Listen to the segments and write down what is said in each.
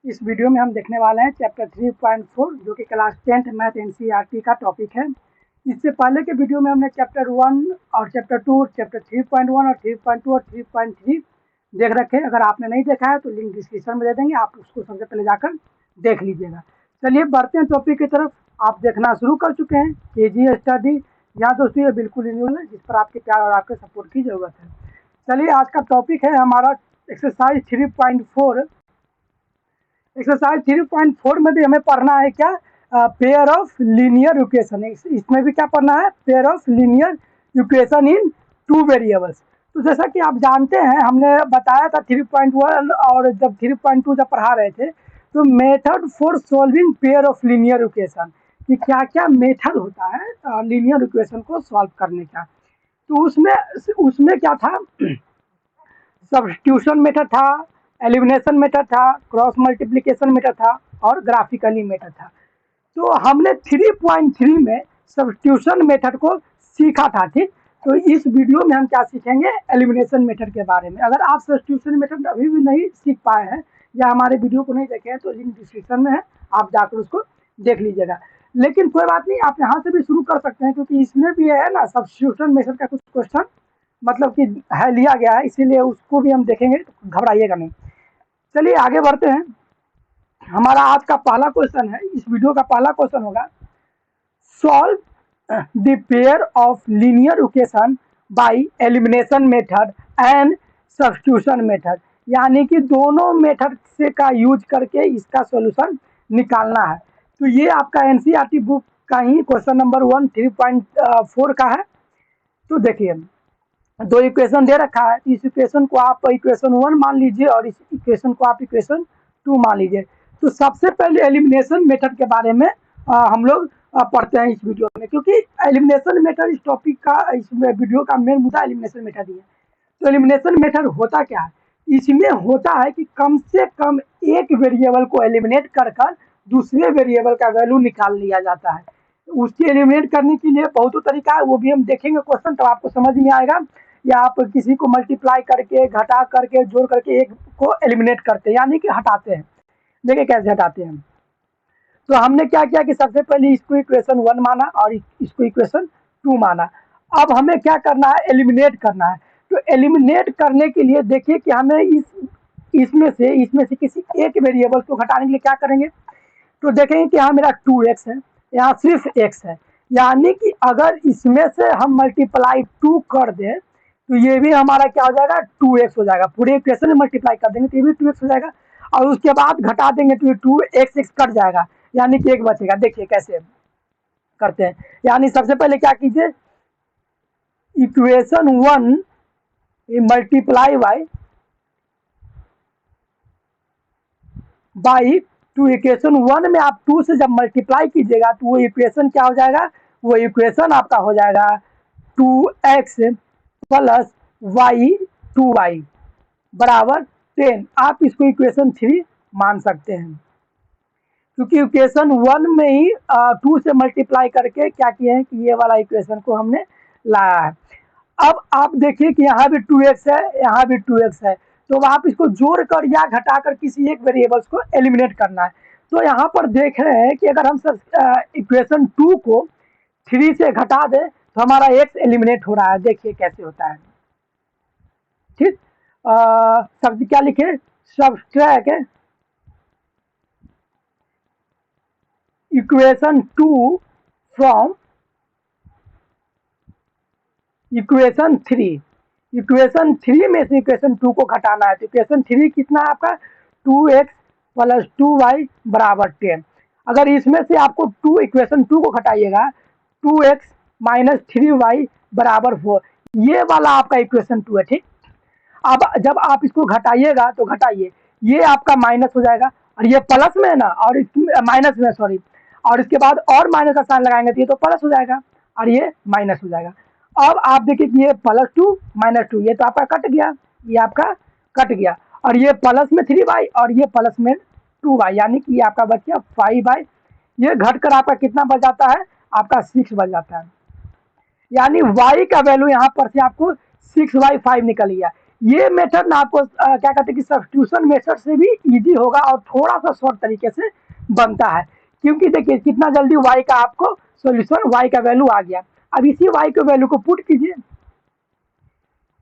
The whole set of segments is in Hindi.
इस वीडियो में हम देखने वाले हैं चैप्टर 3.4 जो कि क्लास 10th मैथ एनसीईआरटी का टॉपिक है। इससे पहले के वीडियो में हमने चैप्टर 1 और चैप्टर 2, चैप्टर 3.1 और 3.2 और 3.3 देख रखे हैं। अगर आपने नहीं देखा है तो लिंक डिस्क्रिप्शन में दे देंगे, आप उसको सबसे पहले जाकर देख लीजिएगा। चलिए बढ़ते हैं टॉपिक की तरफ। आप देखना शुरू कर चुके हैं केजी स्टडी। यहाँ दोस्तों ये बिल्कुल न्यू है, जिस पर आपके प्यार और आपके सपोर्ट की जरूरत है। चलिए आज का टॉपिक है हमारा एक्सरसाइज 3.4। एक्सरसाइज 3.4 में भी हमें पढ़ना है क्या, पेयर ऑफ लीनियर इक्वेशन। इसमें भी क्या पढ़ना है, pair of linear equation in two variables. तो जैसा कि आप जानते हैं हमने बताया था 3.1 और जब 3.2 जब पढ़ा रहे थे तो method for solving pair of linear equation कि क्या क्या मेथड होता है लीनियर इक्वेशन को सॉल्व करने का। तो उसमें क्या था, सब्स्टिट्यूशन मेथड था, एलिमिनेशन मेथड था, क्रॉस मल्टीप्लिकेशन मेथड था और ग्राफिकली मेथड था। तो हमने 3.3 में सब्स्टिट्यूशन मेथड को सीखा था, ठीक। तो इस वीडियो में हम क्या सीखेंगे, एलिमिनेशन मेथड के बारे में। अगर आप सब्स्टिट्यूशन मेथड अभी भी नहीं सीख पाए हैं या हमारे वीडियो को नहीं देखे हैं तो लिंक डिस्क्रिप्शन में है, आप जाकर उसको देख लीजिएगा। लेकिन कोई बात नहीं, आप यहाँ से भी शुरू कर सकते हैं क्योंकि इसमें भी है ना सब्स्टिट्यूशन मेथड का कुछ क्वेश्चन मतलब कि है लिया गया है, इसीलिए उसको भी हम देखेंगे, तो घबराइएगा नहीं। चलिए आगे बढ़ते हैं। हमारा आज का पहला क्वेश्चन है, इस वीडियो का पहला क्वेश्चन होगा solve the pair of linear equation by elimination method and substitution method. यानी कि दोनों मेथड से का यूज करके इसका सॉल्यूशन निकालना है। तो ये आपका एनसीईआरटी बुक का ही क्वेश्चन नंबर 1 3.4 का है। तो देखिए दो इक्वेशन दे रखा है, इस इक्वेशन को आप इक्वेशन 1 मान लीजिए और इस इक्वेशन को आप इक्वेशन 2 मान लीजिए। तो सबसे पहले एलिमिनेशन मेथड के बारे में हम लोग पढ़ते हैं इस वीडियो में, क्योंकि एलिमिनेशन मेथड इस टॉपिक का, इस वीडियो का मेन मुद्दा एलिमिनेशन मेथड ही है। तो एलिमिनेशन मेथड होता क्या है, इसमें होता है कि कम से कम एक वेरिएबल को एलिमिनेट कर दूसरे वेरिएबल का वैल्यू निकाल लिया जाता है। उसकी एलिमिनेट करने के लिए बहुत तरीका है, वो भी हम देखेंगे क्वेश्चन तो आपको समझ में आएगा। या आप किसी को मल्टीप्लाई करके, घटा करके, जोड़ करके एक को एलिमिनेट करते हैं, यानी कि हटाते हैं। देखिए कैसे हटाते हैं। तो हमने क्या किया कि सबसे पहले इसको इक्वेशन 1 माना और इसको इक्वेशन 2 माना। अब हमें क्या करना है, एलिमिनेट करना है। तो एलिमिनेट करने के लिए देखिए कि हमें इसमें से किसी एक वेरिएबल को घटाने के लिए क्या करेंगे। तो देखेंगे कि यहाँ मेरा 2x है, यहाँ सिर्फ x है, यानी कि अगर इसमें से हम मल्टीप्लाई 2 कर दें तो ये भी हमारा क्या हो जाएगा, 2x हो जाएगा। पूरे इक्वेशन में मल्टीप्लाई कर देंगे तो ये भी 2x हो जाएगा और उसके बाद घटा देंगे तो ये 2x कट जाएगा, यानी कि एक बचेगा। देखिए कैसे करते हैं। यानी सबसे पहले क्या कीजिए, इक्वेशन 1 मल्टीप्लाई बाई 2। इक्वेशन 1 में आप 2 से जब मल्टीप्लाई कीजिएगा तो वो इक्वेशन क्या हो जाएगा, वो इक्वेशन आपका हो जाएगा 2x प्लस y 2y बराबर 10। आप इसको इक्वेशन 3 मान सकते हैं, क्योंकि इक्वेशन 1 में ही 2 से मल्टीप्लाई करके क्या किए हैं कि ये वाला इक्वेशन को हमने लाया है। अब आप देखिए कि यहाँ भी 2x है, यहाँ भी 2x है, तो आप इसको जोड़कर या घटाकर किसी एक वेरिएबल्स को एलिमिनेट करना है। तो यहाँ पर देख रहे हैं कि अगर हम इक्वेशन 2 को 3 से घटा दें तो हमारा x एलिमिनेट हो रहा है। देखिए कैसे होता है, ठीक। शब्द क्या लिखे, subtract equation 2 from equation 3। Equation 3 में से इक्वेशन 2 को घटाना है। तो इक्वेशन 3 कितना है आपका, 2x प्लस 2y बराबर 10। अगर इसमें से आपको 2 इक्वेशन 2 को घटाइएगा, 2x माइनस 3y बराबर 4, ये वाला आपका इक्वेशन 2 है, ठीक। अब जब आप इसको घटाइएगा तो घटाइए, ये आपका माइनस हो जाएगा और ये प्लस में है ना, और माइनस में सॉरी, और इसके बाद और माइनस का साइन लगाएंगे तो ये तो प्लस हो जाएगा और ये माइनस हो जाएगा। अब आप देखिए कि ये +2 -2, ये तो आपका कट गया, ये आपका कट गया और ये प्लस में 3y और ये प्लस में 2y, यानी कि ये आपका बच गया 5y। ये घटकर आपका कितना बच जाता है, आपका 6 बच जाता है। यानी y का वैल्यू यहाँ पर से आपको 6/5 निकल गया। ये मेथड ना आपको क्या कहते हैं कि सब्स्टिट्यूशन मेथड से भी इजी होगा और थोड़ा सा शॉर्ट तरीके से बनता है, क्योंकि देखिए कितना जल्दी y का आपको सॉल्यूशन y का वैल्यू आ गया। अब इसी y के वैल्यू को पुट कीजिए,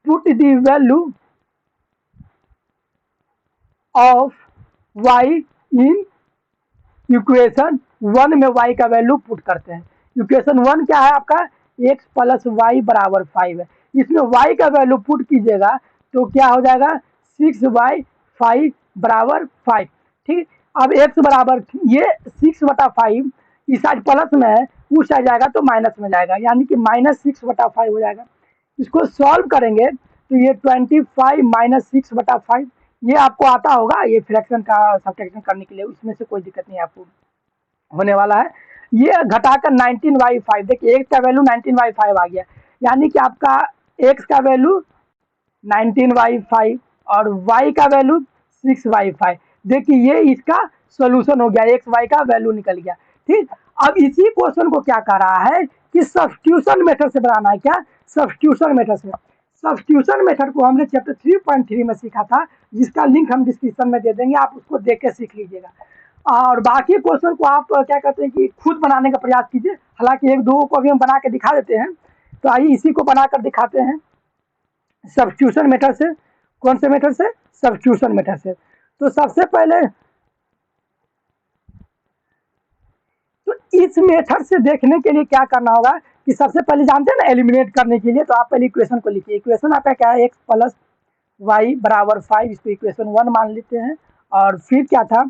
put the value of y in equation 1 में y का वैल्यू पुट करते हैं। इक्वेशन 1 क्या है आपका, x प्लस वाई बराबर 5 है। इसमें y का वैल्यू पुट कीजिएगा तो क्या हो जाएगा 6/5 बराबर 5। ठीक, अब x बराबर ये 6/5 इस साइड प्लस में है, उस साइड जाएगा तो माइनस में जाएगा, यानी कि -6/5 हो जाएगा। इसको सॉल्व करेंगे तो ये 25 माइनस 6/5 ये आपको आता होगा, ये फ्रैक्शन का सब्ट्रैक्शन करने के लिए, उसमें से कोई दिक्कत नहीं आपको होने वाला है। ये घटाकर 19/5, देखिए x का वैल्यू 19/5 आ गया, यानी कि आपका x का वैल्यू 19/5 और y का वैल्यू 6/5। देखिए ये इसका सोल्यूशन हो गया, x y का वैल्यू निकल गया। ठीक, अब इसी क्वेश्चन को क्या कर रहा है कि सब्स्टिट्यूशन मेथड से बनाना है। क्या, सब्स्टिट्यूशन मेथड से। सब्स्टिट्यूशन मेथड को हमने चैप्टर 3.3 में सीखा था, जिसका लिंक हम डिस्क्रिप्शन में दे देंगे, आप उसको देख के सीख लीजिएगा। और बाकी क्वेश्चन को आप क्या कहते हैं कि खुद बनाने का प्रयास कीजिए, हालांकि एक दो को भी हम बना के दिखा देते हैं। तो आइए इसी को बनाकर दिखाते हैं सब्स्टिट्यूशन मेथड से। कौन से मेथड से, सब्स्टिट्यूशन मेथड से। तो सबसे पहले तो इस मेथड से देखने के लिए क्या करना होगा कि सबसे पहले जानते हैं ना, एलिमिनेट करने के लिए तो आप पहले इक्वेशन को लिखिए। इक्वेशन आपका क्या है, x प्लस वाई बराबर 5, इसको इक्वेशन 1 मान लेते हैं। और फिर क्या था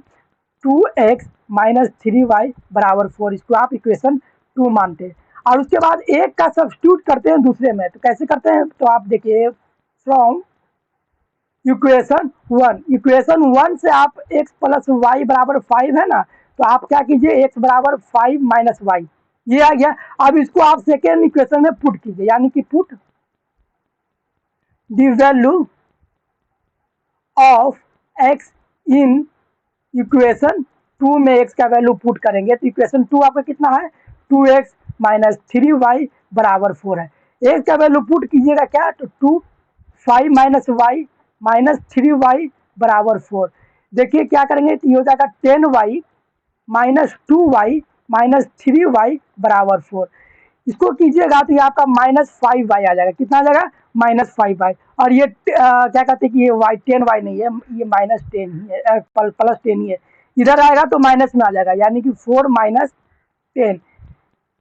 2x माइनस 3y बराबर 4, इसको आप इक्वेशन 2 मानते हैं। और उसके बाद एक का सब्स्टिट्यूट करते हैं दूसरे में, तो कैसे करते हैं, तो आप देखिए फ्रॉम इक्वेशन 1 से आप x प्लस वाई बराबर 5 है ना, तो आप क्या कीजिए x बराबर 5 माइनस वाई, ये आ गया। अब इसको आप सेकेंड इक्वेशन में पुट कीजिए, यानी कि put the value of x in equation 2 में x का वैल्यू पुट करेंगे तो इक्वेशन 2 आपका कितना है, 2x माइनस 3y बराबर 4 है। x का वैल्यू पुट कीजिएगा क्या, तो 2 5 माइनस वाई माइनस 3y बराबर 4। देखिए क्या करेंगे तो ये हो जाएगा 10y minus 2y minus 3y बराबर 4। इसको कीजिएगा तो ये आपका -5y आ जाएगा। कितना आ जाएगा, -5y। और ये क्या कहते हैं कि ये y 10y नहीं है, ये -10 ही है, +10 ही है। इधर आएगा तो माइनस में आ जाएगा, यानी कि 4 माइनस 10।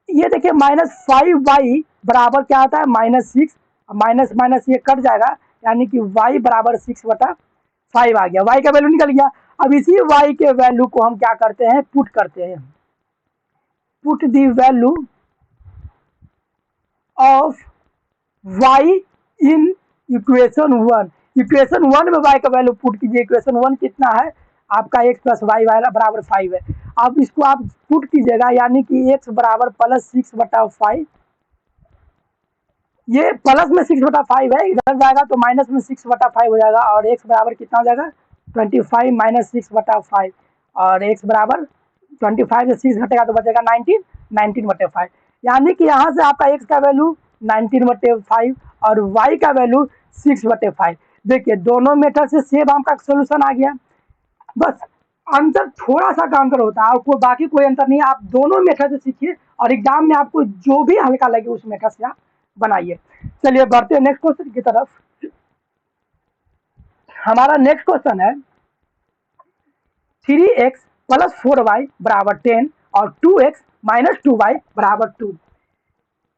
ये देखिए -5y बराबर क्या आता है, -6। माइनस माइनस ये कट जाएगा, यानी कि y बराबर 6/5 आ गया, y का वैल्यू निकल गया। अब इसी y के वैल्यू को हम क्या करते हैं, पुट करते हैं। Put the value of y in equation 1। Equation 1 में y का वैल्यू पुट कीजिए। इक्वेशन 1 कितना है आपका, x प्लस वाई बराबर 5 है। अब इसको आप पुट कीजिएगा, यानी कि x बराबर +6/5, ये प्लस में 6/5 है, इधर जाएगा तो माइनस में 6/5 हो जाएगा। और x बराबर कितना हो जाएगा, 25 माइनस 6/5, और x बराबर 25 से 6 घटेगा तो बचेगा 19/5। यानी कि यहाँ से आपका x का वैल्यू 19/5 और y का वैल्यू 6/5। देखिए दोनों मेथड से सेम आपका सोल्यूशन आ गया, बस अंतर थोड़ा सा का अंतर होता है, आपको बाकी कोई अंतर नहीं है। आप दोनों मेथड से सीखिए और एग्जाम में आपको जो भी हल्का लगे उस मेथड से आप बनाइए। चलिए बढ़ते हैं नेक्स्ट क्वेश्चन की तरफ। हमारा नेक्स्ट क्वेश्चन है 3x प्लस 4y बराबर 10 और 2x माइनस 2y बराबर 2।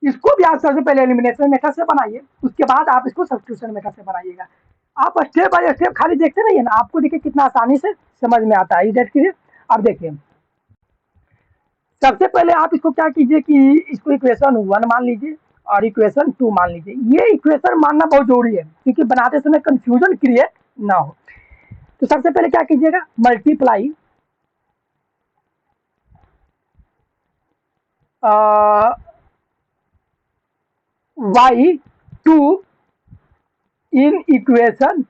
इसको भी आप सबसे पहले एलिमिनेशन मेथड से बनाइए, उसके बाद आप इसको सब्स्टिट्यूशन मेथड से बनाइएगा। आप स्टेप बाय स्टेप खाली देखते रहिए ना, आपको देखिए कितना आसानी से समझ में आता है। देखिए अब देखिए सबसे पहले आप इसको क्या कीजिए कि इसको इक्वेशन 1 मान लीजिए और इक्वेशन 2 मान लीजिए। ये इक्वेशन मानना बहुत जरूरी है, क्योंकि बनाते समय कंफ्यूजन क्रिएट ना हो। तो सबसे पहले क्या कीजिएगा, मल्टीप्लाई y2 इन इक्वेशन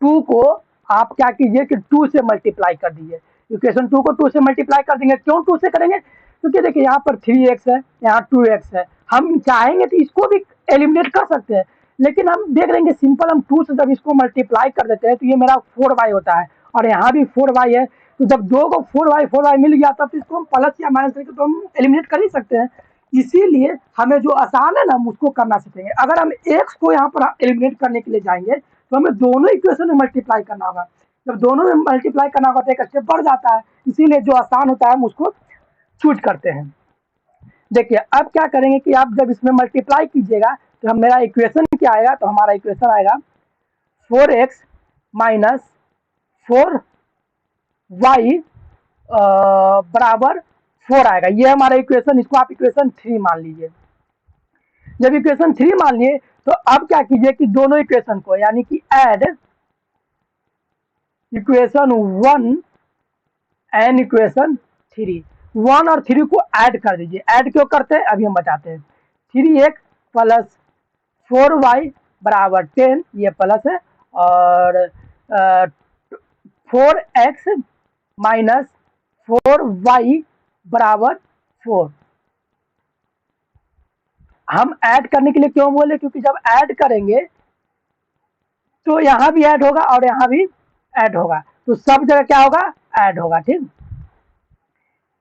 2 को आप क्या कीजिए कि 2 से मल्टीप्लाई कर दीजिए। इक्वेशन 2 को 2 से मल्टीप्लाई कर देंगे। क्यों 2 से करेंगे, क्योंकि देखिए यहाँ पर 3x है, यहाँ 2x है। हम चाहेंगे तो इसको भी एलिमिनेट कर सकते हैं, लेकिन हम देख रहे हैं कि सिंपल हम 2 से जब इसको मल्टीप्लाई कर देते हैं तो ये मेरा 4y होता है और यहाँ भी 4y है। तो जब दो को 4y मिल गया तब इसको हम प्लस या माइनस करके तो हम एलिमिनेट कर ही सकते हैं। इसीलिए हमें जो आसान है ना हम उसको करना सीखेंगे। अगर हम x को यहाँ पर एलिमिनेट करने के लिए जाएंगे तो हमें दोनों इक्वेशन में मल्टीप्लाई करना होगा। जब दोनों में मल्टीप्लाई करना होगा तो एक स्टेप बढ़ जाता है, इसीलिए जो आसान होता है हम उसको चूज करते हैं। देखिए अब क्या करेंगे कि आप जब इसमें मल्टीप्लाई कीजिएगा तो हम मेरा इक्वेशन क्या आएगा, तो हमारा इक्वेशन आएगा 4x माइनस 4y बराबर 4 आएगा। ये हमारा इक्वेशन, इसको आप इक्वेशन 3 मान लीजिए। जब इक्वेशन 3 मान लिए तो अब क्या कीजिए कि दोनों इक्वेशन को यानी कि ऐड इक्वेशन 1 एंड इक्वेशन 3, 1 और 3 को ऐड कर दीजिए। ऐड क्यों करते हैं अभी हम बताते हैं। 3x प्लस 4y बराबर 10, ये प्लस है, और 4x माइनस 4y बराबर 4। हम ऐड करने के लिए क्यों बोले, क्योंकि जब ऐड करेंगे तो यहाँ भी ऐड होगा और यहाँ भी ऐड होगा, तो सब जगह क्या होगा, ऐड होगा। ठीक,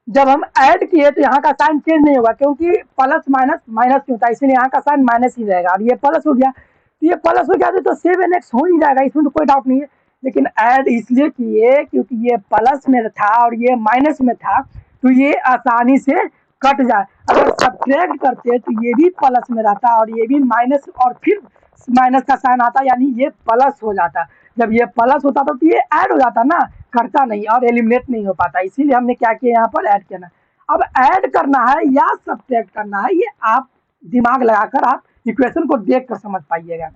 जब हम ऐड किए तो यहाँ का साइन चेंज नहीं होगा, क्योंकि प्लस माइनस माइनस क्यों था, इसलिए यहाँ का साइन माइनस ही रहेगा। और ये प्लस हो गया, तो ये प्लस हो गया तो 7x हो ही जाएगा, इसमें तो कोई डाउट नहीं है। लेकिन ऐड इसलिए किए क्योंकि ये प्लस में था और ये माइनस में था, तो ये आसानी से कट जाए। अगर सब्ट्रैक्ट करते तो ये भी प्लस में रहता और ये भी माइनस, और फिर माइनस का साइन आता, यानी ये प्लस हो जाता। जब ये प्लस होता तो ये ऐड हो जाता ना, करता नहीं और एलिमिनेट नहीं हो पाता। इसीलिए हमने क्या किया, यहाँ पर ऐड करना। अब ऐड करना है या सब्ट्रैक्ट करना है, ये आप दिमाग लगाकर आप इक्वेशन को देख कर समझ पाइएगा,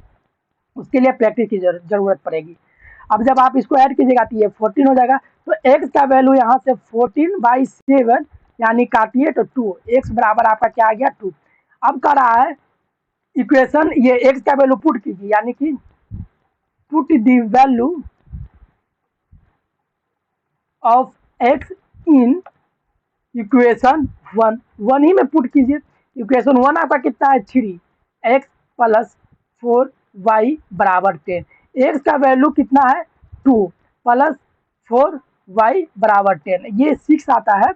उसके लिए प्रैक्टिस की जरूरत पड़ेगी। अब जब आप इसको ऐड कीजिएगा तो ये 14 हो जाएगा। तो x का वैल्यू यहाँ से 14/7 यानी काटिए तो 2, x बराबर आपका क्या आ गया 2। अब कर रहा है इक्वेशन, ये x का वैल्यू पुट कीजिए, यानी कि put the value of x in equation 1 ही में पुट कीजिए। इक्वेशन 1 आपका कितना है 3x प्लस 4y बराबर 10। x का वैल्यू कितना है 2 प्लस 4y बराबर 10, ये 6 आता है,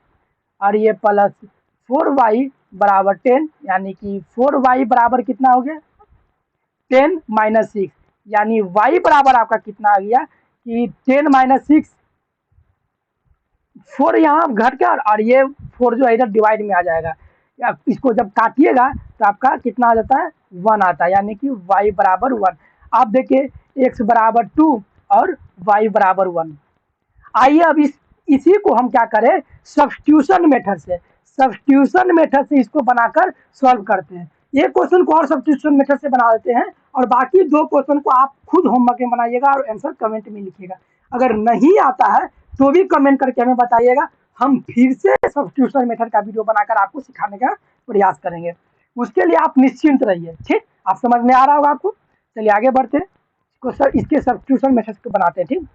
और ये प्लस 4y बराबर 10, यानी कि 4y बराबर कितना हो गया 10 माइनस 6, यानी y बराबर आपका कितना आ गया कि 10 माइनस 6, 4 यहाँ घट गया और ये 4 जो है इधर डिवाइड में आ जाएगा। या इसको जब काटिएगा तो आपका कितना आ जाता है 1 आता है, यानी कि y बराबर 1। आप देखिए x बराबर 2 और y बराबर 1। आइए अब इसी को हम क्या करें, सब्स्टिट्यूशन मेथड से, सब्स्टिट्यूशन मेथड से इसको बनाकर सॉल्व करते हैं। एक क्वेश्चन को और सब्स्टिट्यूशन मेथड से बना देते हैं और बाकी 2 क्वेश्चन को आप खुद होमवर्क में बनाइएगा और आंसर कमेंट में लिखिएगा। अगर नहीं आता है तो भी कमेंट करके हमें बताइएगा, हम फिर से सब्स्टिट्यूशन मेथड का वीडियो बनाकर आपको सिखाने का प्रयास करेंगे। उसके लिए आप निश्चिंत रहिए। ठीक, आप समझ में आ रहा होगा आपको। चलिए आगे बढ़ते हैं, इसके सब्स्टिट्यूशन मेथड को बनाते हैं। ठीक,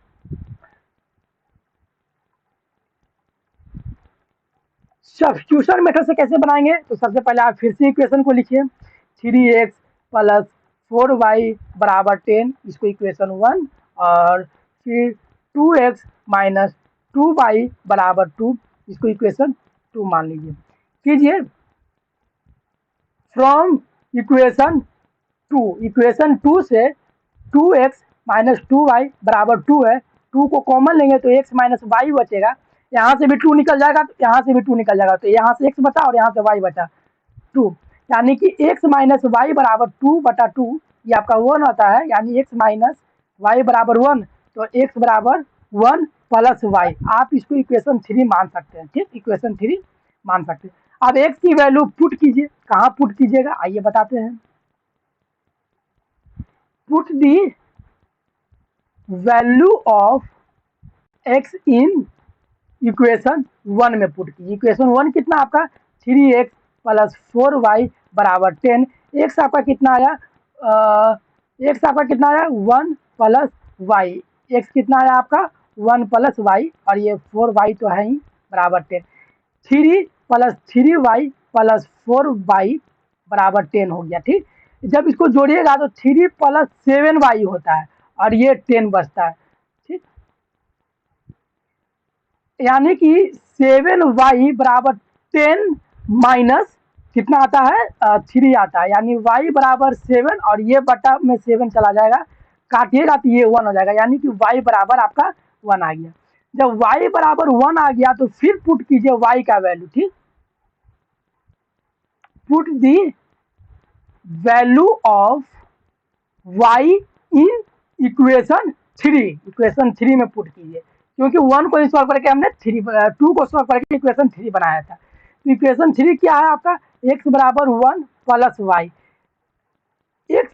सब्स्टिट्यूशन मेथड से कैसे बनाएंगे, तो सबसे पहले आप फिर से इक्वेशन को लिखिए 3x प्लस 4y बराबर 10, इसको इक्वेशन 1, और फिर 2x माइनस 2y बराबर 2, इसको इक्वेशन 2 मान लीजिए। कीजिए फ्रॉम इक्वेशन 2 से 2x माइनस 2y बराबर 2 है, 2 को कॉमन लेंगे तो x माइनस वाई बचेगा, यहाँ से भी 2 निकल जाएगा तो यहाँ से भी 2 निकल जाएगा, तो यहाँ से x बचा और यहाँ से y बचा 2, यानी कि x माइनस वाई बराबर 2/2, ये आपका 1 आता है, यानी x माइनस वाई बराबर 1, तो x बराबर 1 प्लस वाई। आप इसको इक्वेशन 3 मान सकते हैं। ठीक, इक्वेशन 3 मान सकते हैं। अब x की वैल्यू पुट कीजिए, कहाँ पुट कीजिएगा आइए बताते हैं। Put the value of x in equation 1 में पुट कीजिए। इक्वेशन 1 कितना आपका 3x प्लस 4y बराबर 10, x आपका कितना आया, x आपका कितना आया 1 प्लस y, x कितना आया आपका 1 प्लस y, और ये 4y तो है ही बराबर 10, 3 प्लस 3y प्लस 4y बराबर 10 हो गया। ठीक, जब इसको जोड़िएगा तो 3 + 7y होता है और ये 10 बचता है। ठीक, यानी कि 7y बराबर 10 माइनस कितना आता है 3 आता है, यानी y बराबर 7 और ये बटा में 7 चला जाएगा, काटिएगा तो ये 1 हो जाएगा, यानी कि y बराबर आपका 1 आ गया। जब y बराबर 1 आ गया तो फिर पुट कीजिए y का वैल्यू। ठीक, put the value of y in equation 3, equation 3 में पुट कीजिए, क्योंकि 1 को सॉल्व करके हमने 2 को सॉल्व करके इक्वेशन 3 बनाया था। तो इक्वेशन 3 क्या है आपका, x बराबर 1 प्लस वाई, x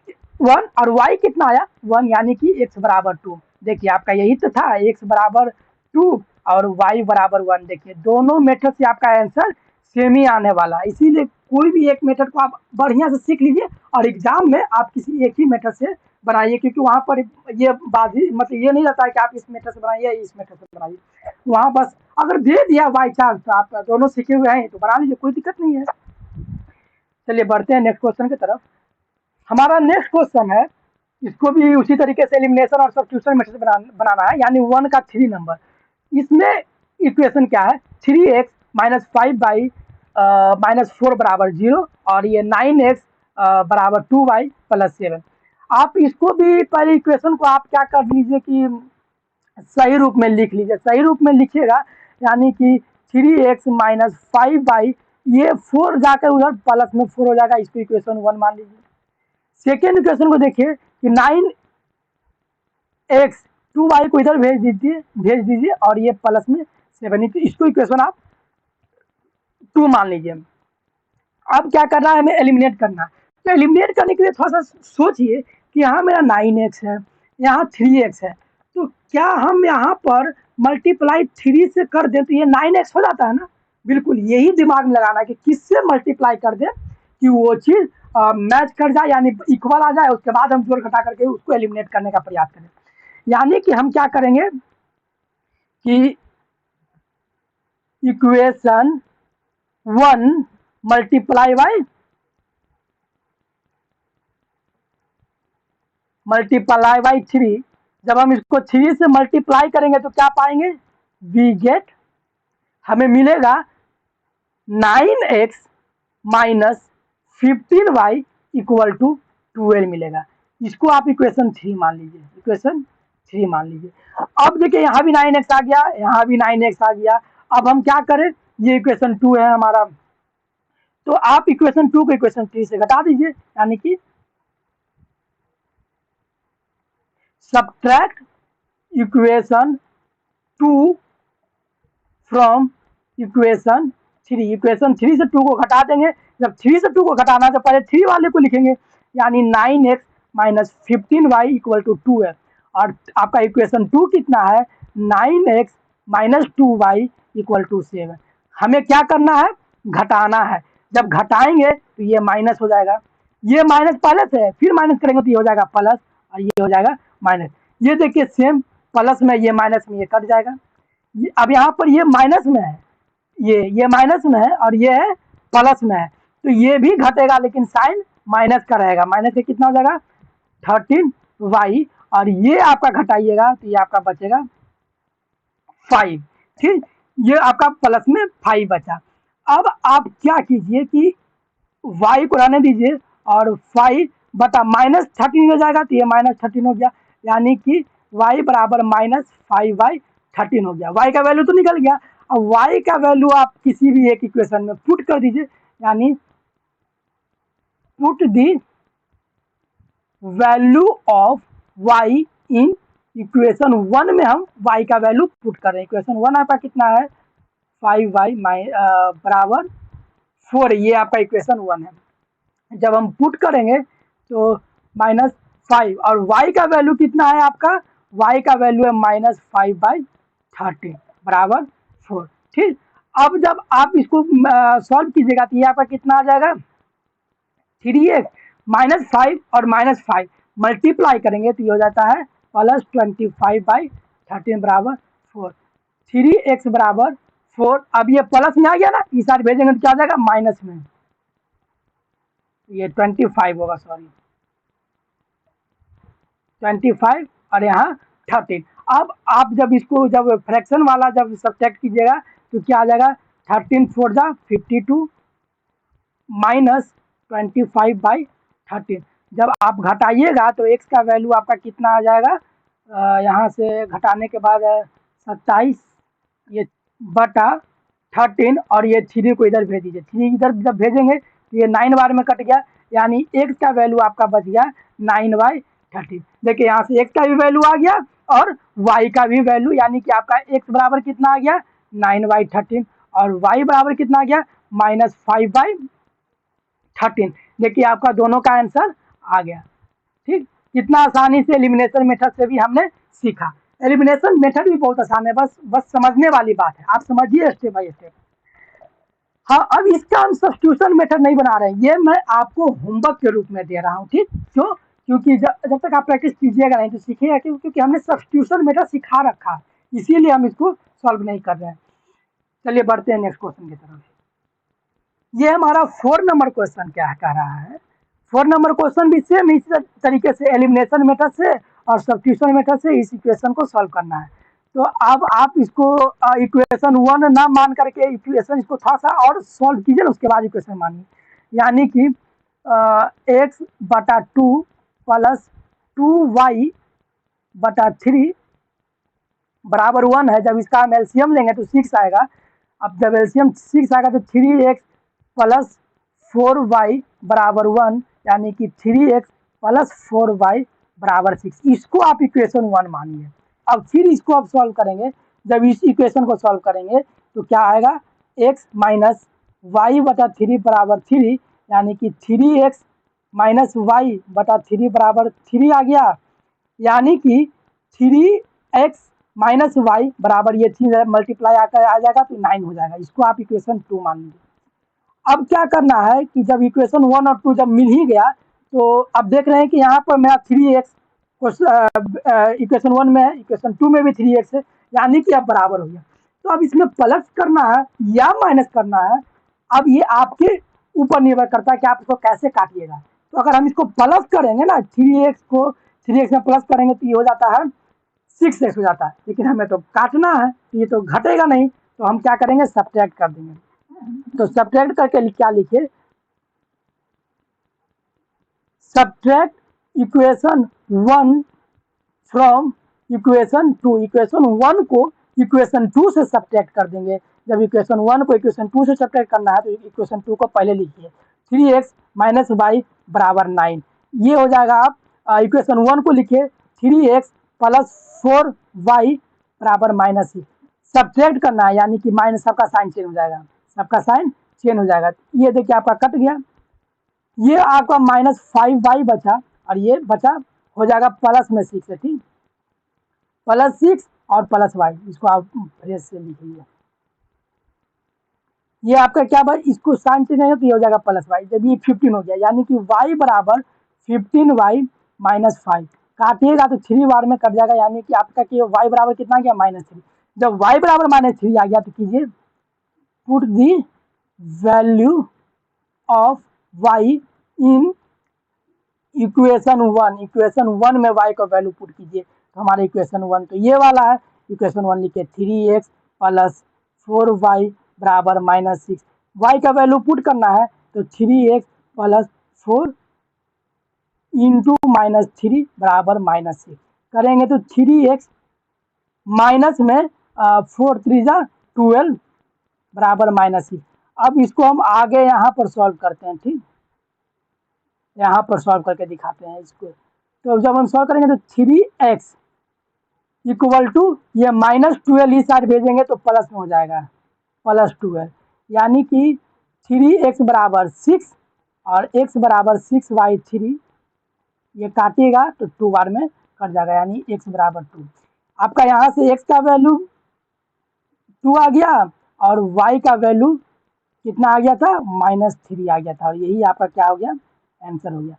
1 और y कितना आया 1, यानी कि x बराबर 2। देखिए आपका यही तो था, x बराबर 2 और y बराबर 1। देखिए दोनों मेथड से आपका आंसर सेम ही आने वाला है, इसीलिए कोई भी एक मेथड को आप बढ़िया से सीख लीजिए और एग्जाम में आप किसी एक ही मेथड से बनाइए, क्योंकि वहाँ पर ये बाजी मतलब ये नहीं रहता है कि आप इस मेथड से बनाइए इस मेथड से बनाइए, वहाँ बस अगर दे दिया बाई चांस तो आप दोनों सीखे हुए हैं तो बना लीजिए, कोई दिक्कत नहीं है। चलिए बढ़ते हैं नेक्स्ट क्वेश्चन की तरफ। हमारा नेक्स्ट क्वेश्चन है, इसको भी उसी तरीके से एलिमिनेशन और सब्स्टिट्यूशन मेथड से बनाना है, यानी 1 का 3 नंबर। इसमें इक्वेशन क्या है, 3x माइनस 5y माइनस 4 बराबर 0 और ये 9x बराबर 2y प्लस 7। आप इसको भी पहले इक्वेशन को आप क्या कर लीजिए कि सही रूप में लिख लीजिए, सही रूप में लिखिएगा, यानी कि 3x माइनस 5y, ये 4 जाकर उधर प्लस में 4 हो जाएगा, इसको इक्वेशन 1 मान लीजिए। सेकेंड इक्वेशन को देखिए कि 9x 2y को इधर भेज दीजिए और ये प्लस में 7, तो इसको इक्वेशन आप 2 मान लीजिए। अब क्या करना है, हमें एलिमिनेट करना है। तो एलिमिनेट करने के लिए थोड़ा सा सोचिए कि यहाँ मेरा 9x है, यहाँ 3x है, तो क्या हम यहाँ पर मल्टीप्लाई 3 से कर दें तो ये 9x हो जाता है ना। बिल्कुल यही दिमाग में लगाना है कि किससे मल्टीप्लाई कर दें कि वो चीज़ मैच कर जाए, यानी इक्वल आ जाए, उसके बाद हम जोड़ घटा करके उसको एलिमिनेट करने का प्रयास करें। यानी कि हम क्या करेंगे कि इक्वेशन 1 मल्टीप्लाई बाई 3, जब हम इसको 3 से मल्टीप्लाई करेंगे तो क्या पाएंगे, वी गेट, हमें मिलेगा 9x minus 15y equal to 12 मिलेगा। इसको आप इक्वेशन 3 मान लीजिए, इक्वेशन 3 मान लीजिए। अब देखिए यहाँ भी 9x आ गया, यहाँ भी 9x आ गया। अब हम क्या करें, ये इक्वेशन 2 है हमारा, तो आप इक्वेशन 2 को इक्वेशन 3 से घटा दीजिए, यानी कि subtract equation 2 from equation 3। Equation 3 से 2 को घटा देंगे, जब 3 से 2 को घटाना तो पहले 3 वाले को लिखेंगे, यानी 9x minus 15y equal to 2 है। और आपका इक्वेशन 2 कितना है, 9x minus 2y equal to 7। हमें क्या करना है, घटाना है। जब घटाएंगे तो ये माइनस हो जाएगा, ये माइनस पहले से है, फिर माइनस करेंगे तो ये हो जाएगा प्लस और ये हो जाएगा माइनस। ये देखिए सेम, प्लस में ये माइनस में ये कट जाएगा। अब यहाँ पर ये माइनस में है, ये माइनस में है और ये है प्लस में है, तो ये भी घटेगा लेकिन साइन माइनस का रहेगा। माइनस से कितना हो जाएगा 13y, और ये आपका घटाइएगा तो ये आपका बचेगा 5। ठीक, ये आपका प्लस में 5 बचा। अब आप क्या कीजिए कि y को रहने दीजिए और 5 बटा माइनस 13 हो जाएगा, तो ये माइनस 13 हो गया, यानी कि y बराबर माइनस 5/13 हो गया। y का वैल्यू तो निकल गया। अब y का वैल्यू आप किसी भी एक इक्वेशन में पुट कर दीजिए, यानी put the value of y in equation 1 में हम y का वैल्यू पुट कर रहे हैं। इक्वेशन 1 आपका कितना है, 5y बराबर 4, ये आपका इक्वेशन 1 है। जब हम पुट करेंगे तो माइनस 5 और y का वैल्यू कितना है आपका, y का वैल्यू है माइनस 5/13 बराबर 4। ठीक, अब जब आप इसको सॉल्व कीजिएगा तो ये आपका कितना आ जाएगा, 3x माइनस 5 और माइनस 5 मल्टीप्लाई करेंगे तो ये हो जाता है प्लस 25/13 बराबर 4। 3x बराबर 4, अब ये प्लस में आ गया ना, इस साइड भेजेंगे तो क्या आ जाएगा माइनस में, ये 25 होगा, सॉरी 25 और यहाँ 13। अब आप जब इसको जब फ्रैक्शन वाला जब सब्ट्रैक्ट कीजिएगा तो क्या आ जाएगा, 13 4 जा 52 माइनस 25/13। जब आप घटाइएगा तो x का वैल्यू आपका कितना आ जाएगा, यहाँ से घटाने के बाद 27 ये बटा 13 और ये 3 को इधर भेज दीजिए। 3 इधर जब भेजेंगे तो ये 9 बार में कट गया, यानी x का वैल्यू आपका बच गया 9/13। देखिए यहाँ से x का भी वैल्यू आ गया और y का भी वैल्यू, यानी कि आपका x बराबर कितना आ गया 9/13 और y बराबर कितना आ गया -5/13। देखिए आपका दोनों का आंसर आ गया। ठीक, कितना आसानी से एलिमिनेशन मेथड से भी हमने सीखा। एलिमिनेशन मेथड भी बहुत आसान है, बस समझने वाली बात है, आप समझिए स्टेप बाय स्टेप। हाँ, अब इसका हम सब्स्टिट्यूशन मेथड नहीं बना रहे हैं, ये मैं आपको होमवर्क के रूप में दे रहा हूँ। ठीक, क्यों, क्योंकि जब तक आप प्रैक्टिस कीजिएगा नहीं तो सीखिएगा क्यों, क्योंकि हमने सब्स्टिट्यूशन मेथड सिखा रखा है, इसीलिए हम इसको सॉल्व नहीं कर रहे हैं। चलिए बढ़ते हैं नेक्स्ट क्वेश्चन की तरफ। ये हमारा 4 नंबर क्वेश्चन क्या कह रहा है। 4 नंबर क्वेश्चन भी सेम इसी तरीके से एलिमिनेशन मेथड से और सब्स्टिट्यूशन मेथड से इस इक्वेशन को सॉल्व करना है। तो अब आप इसको इक्वेशन 1 ना मान करके इक्वेशन इसको थोड़ा सा और सॉल्व कीजिए ना, उसके बाद इक्वेशन मानिए। यानी कि x/2 प्लस 2y/3 बराबर 1 है। जब इसका हम एलसीएम लेंगे तो 6 आएगा। अब जब एलसीएम 6 आएगा तो 3x प्लस 4y बराबर 1, यानी कि 3x प्लस 4y बराबर 6। इसको आप इक्वेशन 1 मानिए। अब फिर इसको आप सॉल्व करेंगे, जब इस इक्वेशन को सॉल्व करेंगे तो क्या आएगा, x माइनस y/3 बराबर 3, यानी कि 3x माइनस y/3 बराबर 3 आ गया। यानी कि 3x माइनस वाई बराबर ये 3 मल्टीप्लाई आकर आ जाएगा तो 9 हो जाएगा। इसको आप इक्वेशन 2 मान लीजिए। अब क्या करना है कि जब इक्वेशन 1 और 2 जब मिल ही गया तो अब देख रहे हैं कि यहाँ पर मेरा 3x इक्वेशन 1 में है, इक्वेशन 2 में भी 3x है, यानी कि अब बराबर हो गया। तो अब इसमें प्लस करना है या माइनस करना है, अब ये आपके ऊपर निर्भर करता है कि आप इसको कैसे काटिएगा। तो अगर हम इसको प्लस करेंगे ना, 3x को 3x में प्लस करेंगे तो ये हो जाता है 6x हो जाता है, लेकिन हमें तो काटना है, ये तो घटेगा नहीं, तो हम क्या करेंगे, सब्ट्रैक्ट कर देंगे। तो सब्ट्रैक्ट करके क्या लिखे, subtract equation 1 from equation 2। Equation 1 को इक्वेशन 2 से सब्ट्रैक्ट कर देंगे। जब इक्वेशन 1 को इक्वेशन 2 से सब्ट्रैक्ट करना है तो इक्वेशन 2 को पहले लिखिए, 3x माइनस वाई बराबर 9। ये हो जाएगा। आप इक्वेशन 1 को लिखिए 3x प्लस 4y बराबर -6। सब्ट्रैक्ट करना है, यानी कि माइनस, सबका साइन चेंज हो जाएगा, सबका साइन चेंज हो जाएगा। ये देखिए आपका कट गया, ये आपका -5y बचा और ये बचा हो जाएगा प्लस में 6 है। ठीक, +6 और +y, इसको आप फ्रेश से लिखिए। ये आपका क्या भाई, इसको साइन चेंज है तो ये हो जाएगा +y। जब ये 15 हो गया, यानी कि y बराबर 15y -5। काटिएगा तो 3 बार में कट जाएगा, यानी कि आपका कि y बराबर कितना गया -3। जब y बराबर -3 आ गया तो कीजिए put the value of y in equation 1। Equation 1 में y का वैल्यू पुट कीजिए, तो हमारा इक्वेशन 1 तो ये वाला है। इक्वेशन 1 लिखिए 3x प्लस 4y बराबर -6। y का वैल्यू पुट करना है तो 3x प्लस 4 इंटू -3 बराबर -6 करेंगे तो 3x माइनस में 4 3 12 बराबर -6। अब इसको हम आगे यहाँ पर सॉल्व करते हैं। ठीक, यहाँ पर सॉल्व करके दिखाते हैं इसको। तो जब हम सॉल्व करेंगे तो 3x इक्वल टू ये -12 इस साइड भेजेंगे तो प्लस में हो जाएगा +12, यानी कि 3x बराबर 6 और x बराबर 6/3। ये काटिएगा तो 2 बार में कट जाएगा, यानी x बराबर 2। आपका यहाँ से x का वैल्यू 2 आ गया और y का वैल्यू कितना आ गया था, -3 आ गया था, और यही आपका क्या हो गया, आंसर हो गया।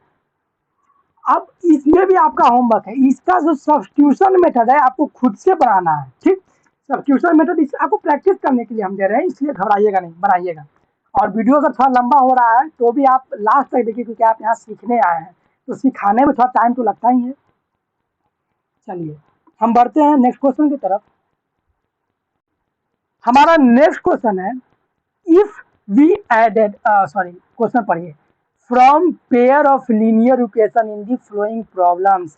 अब इसमें भी आपका होमवर्क है, इसका जो सब्स्टिट्यूशन मेथड है आपको खुद से बनाना है। ठीक, सब्स्टिट्यूशन मेथड आपको प्रैक्टिस करने के लिए हम दे रहे हैं, इसलिए घबराइएगा नहीं, बनाइएगा। और वीडियो अगर थोड़ा लंबा हो रहा है तो भी आप लास्ट तक देखिए, क्योंकि आप यहाँ सीखने आए हैं, तो सिखाने में थोड़ा टाइम तो लगता ही है। चलिए हम बढ़ते हैं नेक्स्ट क्वेश्चन की तरफ। हमारा नेक्स्ट क्वेश्चन है, if we added sorry question पढ़िए, from pair of linear equation in the following problems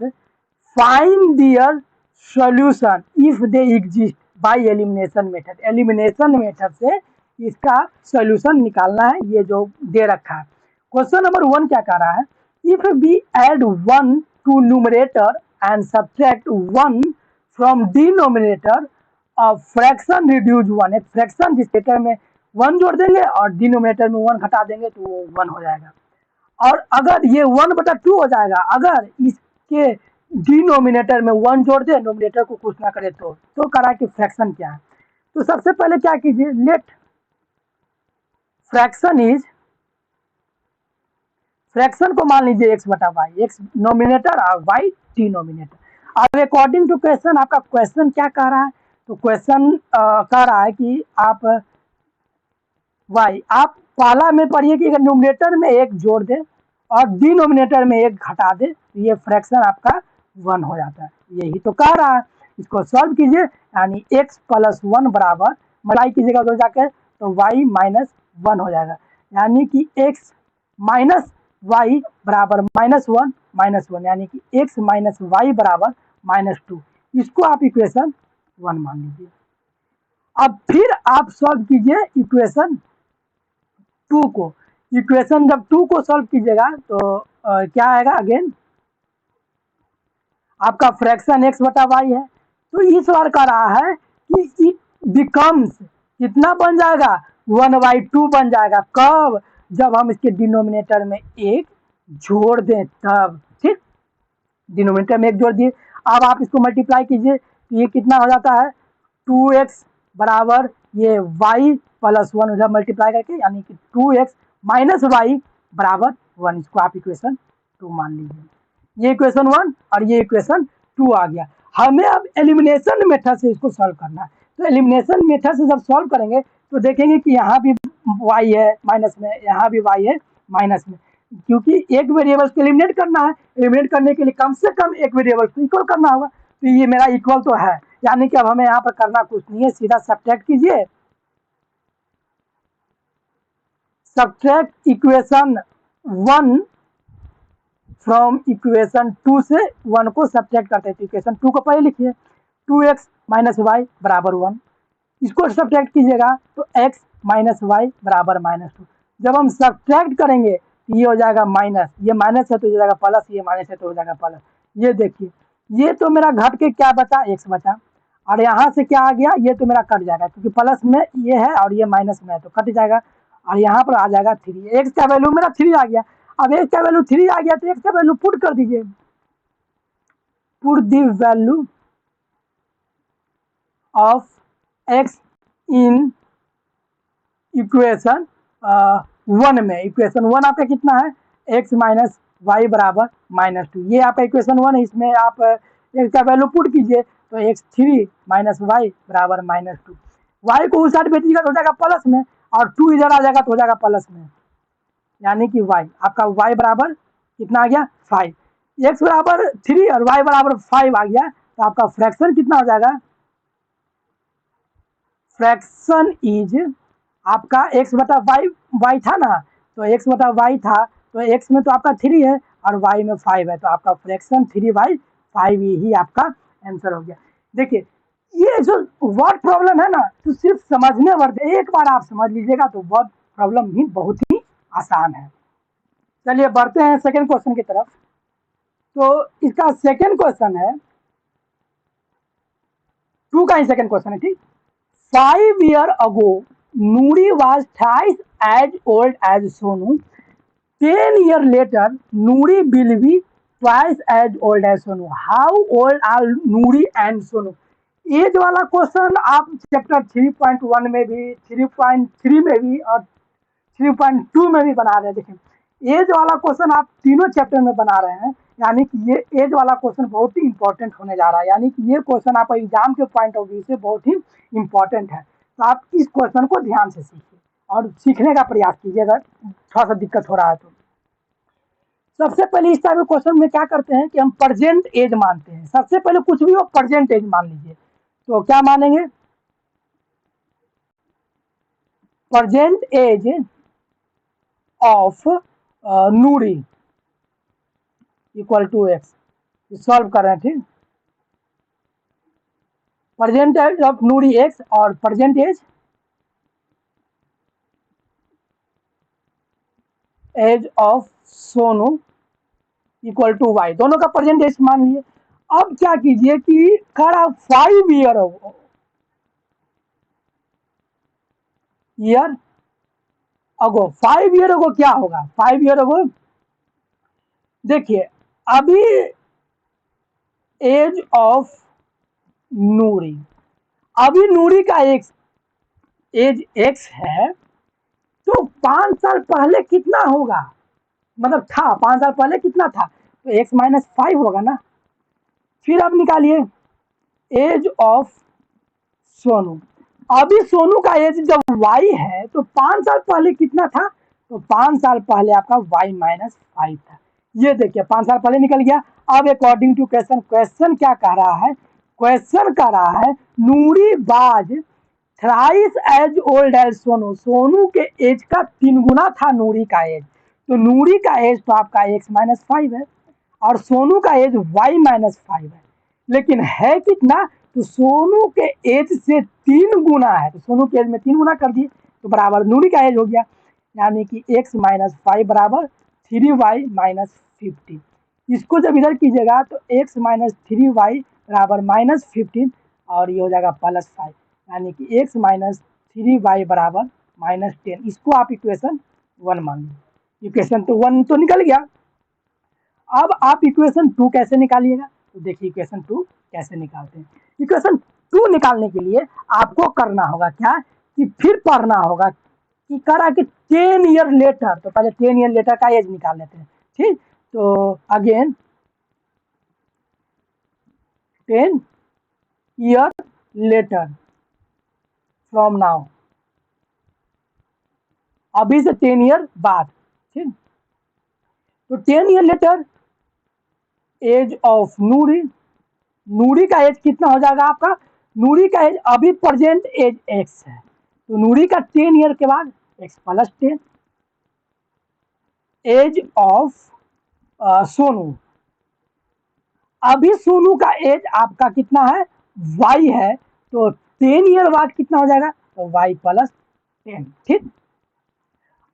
find their solution if they exist by elimination method. Elimination method से इसका सॉल्यूशन निकालना है, ये जो दे रखा है। क्वेश्चन नंबर 1 क्या कह रहा है, if we add 1 to numerator and subtract 1 from denominator और फ्रैक्शन रिड्यूज 1, एक फ्रैक्शन जिसके में 1 जोड़ देंगे और डिनोमिनेटर में 1 घटा देंगे तो वो 1 हो जाएगा। और अगर ये 1/2 हो जाएगा, अगर इसके डिनोमिनेटर में 1 जोड़ दे, नोमिनेटर को कुछ ना करे तो करा कि फ्रैक्शन क्या है। तो सबसे पहले क्या कीजिए, लेट फ्रैक्शन इज, फ्रैक्शन को मान लीजिए x/y, x नोमिनेटर और y डिनोमिनेटर। अब अकॉर्डिंग टू क्वेश्चन, आपका क्वेश्चन क्या कह रहा है, तो क्वेश्चन कह रहा है कि आप y, आप पहला में पढ़िए कि अगर नोमिनेटर में 1 जोड़ दे और डिनोमिनेटर में 1 घटा दे तो ये फ्रैक्शन आपका 1 हो जाता है, यही तो कह रहा है। इसको सॉल्व कीजिए, यानी x + 1 बराबर मल्टीप्लाई कीजिएगा उधर जाकर तो y - 1 हो जाएगा, यानी कि x - y बराबर -1 -1, यानी कि x - y बराबर -2। इसको आप इक्वेशन 1 मान लीजिए। अब फिर आप सॉल्व कीजिए इक्वेशन 2 को। इक्वेशन जब 2 को सॉल्व कीजिएगा तो क्या आएगा, अगेन आपका फ्रैक्शन x/y है, तो इस बार का रहा है कि इट बिकम्स कितना बन जाएगा, 1/2 बन जाएगा। कब, जब हम इसके डिनोमिनेटर में 1 जोड़ दें तब, ठीक, डिनोमिनेटर में 1 जोड़ दिए। अब आप इसको मल्टीप्लाई कीजिए तो ये कितना हो जाता है, 2x बराबर ये y + 1 उधर मल्टीप्लाई करके, यानी कि 2x - y बराबर 1। इसको आप इक्वेशन 2 मान लीजिए। ये इक्वेशन 1 और ये इक्वेशन 2 आ गया। हमें अब एलिमिनेशन मेथड से इसको सॉल्व करना है। तो एलिमिनेशन मेथड से जब सॉल्व करेंगे तो देखेंगे कि यहाँ भी y है माइनस में, यहाँ भी y है माइनस में, क्योंकि एक वेरिएबल को एलिमिनेट करना है। एलिमिनेट करने के लिए कम से कम एक वेरिएबल को इक्वल करना होगा, तो ये मेरा इक्वल तो है, यानी कि अब हमें यहाँ पर करना कुछ नहीं है, सीधा सब्ट्रैक्ट कीजिए। सब्ट्रैक्ट इक्वेशन 1 फ्रॉम इक्वेशन 2 से 1 को सब्ट्रैक्ट करते हैं, तो इक्वेशन 2 को पहले लिखिए, 2x - y बराबर 1। इसको सब्ट्रैक्ट कीजिएगा तो x - y बराबर -2। जब हम सब्ट्रैक्ट करेंगे तो ये हो जाएगा माइनस, ये माइनस है तो हो जाएगा प्लस, ये माइनस है तो हो जाएगा प्लस। ये देखिए, ये तो मेरा घट के क्या बचा, x बचा, और यहाँ से क्या आ गया, ये तो मेरा कट जाएगा, क्योंकि प्लस में ये है और ये माइनस में है तो कट जाएगा, और यहाँ पर आ जाएगा 3। x का वैल्यू मेरा 3 आ गया। अब x का वैल्यू 3 आ गया तो x का वैल्यू पुट कर दीजिए, put the value of x in equation 1 में। इक्वेशन 1 आपका कितना है, x - y बराबर -2, ये आपका इक्वेशन 1 है। इसमें आप x का वैल्यू पुट कीजिए तो x3 - y बराबर -2। y को उस साइड भेजिएगा तो हो जाएगा प्लस में, और 2 इधर आ जाएगा तो हो जाएगा प्लस में, यानी कि y आपका y बराबर कितना आ गया, 5। x बराबर 3 और y बराबर 5 आ गया, तो आपका फ्रैक्शन कितना हो जाएगा, फ्रैक्शन इज आपका x/y था ना, तो x/y था, तो x में तो आपका 3 है और y में 5 है, तो आपका फ्रैक्शन 3/5 ही आपका आंसर हो गया। देखिए, ये जो वर्ड प्रॉब्लम है ना, तो सिर्फ समझने वर्ड, एक बार आप समझ लीजिएगा तो वर्ड प्रॉब्लम भी बहुत ही आसान है। चलिए बढ़ते हैं सेकंड क्वेश्चन की तरफ। तो इसका सेकंड क्वेश्चन है, 2 का ही सेकंड क्वेश्चन है, ठीक। 5 years ago, Nuri was twice as old as Sonu. 10 years later, Nuri will be twice as old as Sonu. How old are Nuri and Sonu? Age वाला क्वेश्चन आप चैप्टर 3.1 में भी, 3.3 में भी और 3.2 में भी बना रहे हैं। देखिए, एज वाला क्वेश्चन आप तीनों चैप्टर में बना रहे हैं, यानी कि ये एज वाला क्वेश्चन बहुत ही इंपॉर्टेंट होने जा रहा है, यानी कि ये क्वेश्चन आप एग्जाम के पॉइंट ऑफ व्यू से बहुत ही इंपॉर्टेंट है। तो आप इस क्वेश्चन को ध्यान से सीखिए। और सीखने का प्रयास कीजिए अगर थोड़ा सा दिक्कत हो रहा है तो। सबसे पहले इस टाइप के क्वेश्चन में क्या करते हैं कि हम प्रेजेंट एज मानते हैं। सबसे पहले कुछ भी हो प्रेजेंट एज मान लीजिए। तो क्या मानेंगे? Present age of Noori equal to X. Solve कर रहे हैं, ठीक। Present age of Noori X और present age of Sonu equal to Y, दोनों का प्रेजेंट एज मान लिए। अब क्या कीजिए कि खड़ा 5 ईयर अगो, 5 ईयर अगो क्या होगा? 5 ईयर अगो देखिए, अभी एज ऑफ नूरी, अभी नूरी का एज एक्स है, तो 5 साल पहले कितना होगा? मतलब था 5 साल पहले कितना था? तो x-5 होगा ना। फिर अब निकालिए एज ऑफ सोनू। अभी सोनू का एज जब y है तो 5 साल पहले कितना था? तो 5 साल पहले आपका y-5 था। ये देखिए 5 साल पहले निकल गया। अब अकॉर्डिंग टू क्वेश्चन, क्वेश्चन क्या कह रहा है? क्वेश्चन कह रहा है Noori was thrice as old as Sonu, Sonu के एज का 3 गुना था नूरी का एज। तो नूरी का एज तो आपका x-5 है और सोनू का एज y-5 है, लेकिन है कितना? तो सोनू के एज से 3 गुना है, तो सोनू के एज में 3 गुना कर दिए तो बराबर नूरी का एज हो गया। यानी कि x-5 बराबर 3y-15। इसको जब इधर कीजिएगा तो x-3y बराबर -15 और ये हो जाएगा +5, यानी कि x-3y बराबर -10। इसको आप इक्वेशन 1 मान लीजिए। इक्वेशन तो 1 तो निकल गया। अब आप इक्वेशन 2 कैसे निकालिएगा? तो देखिए इक्वेशन 2 कैसे निकालते हैं। इक्वेशन 2 निकालने के लिए आपको करना होगा क्या कि फिर पढ़ना होगा कि करा कि 10 ईयर लेटर, तो पहले 10 ईयर लेटर का एज निकाल लेते हैं, ठीक। तो again 10 year later from now, अभी से 10 ईयर बाद, ठीक। तो 10 ईयर लेटर एज ऑफ नूरी, नूरी का एज कितना हो जाएगा आपका? नूरी का एज अभी प्रेजेंट एज एक्स है, तो नूरी का 10 ईयर के बाद x+10। एज ऑफ सोनू, अभी सोनू का एज आपका कितना है? y है, तो 10 ईयर बाद कितना हो जाएगा? तो y+10, ठीक।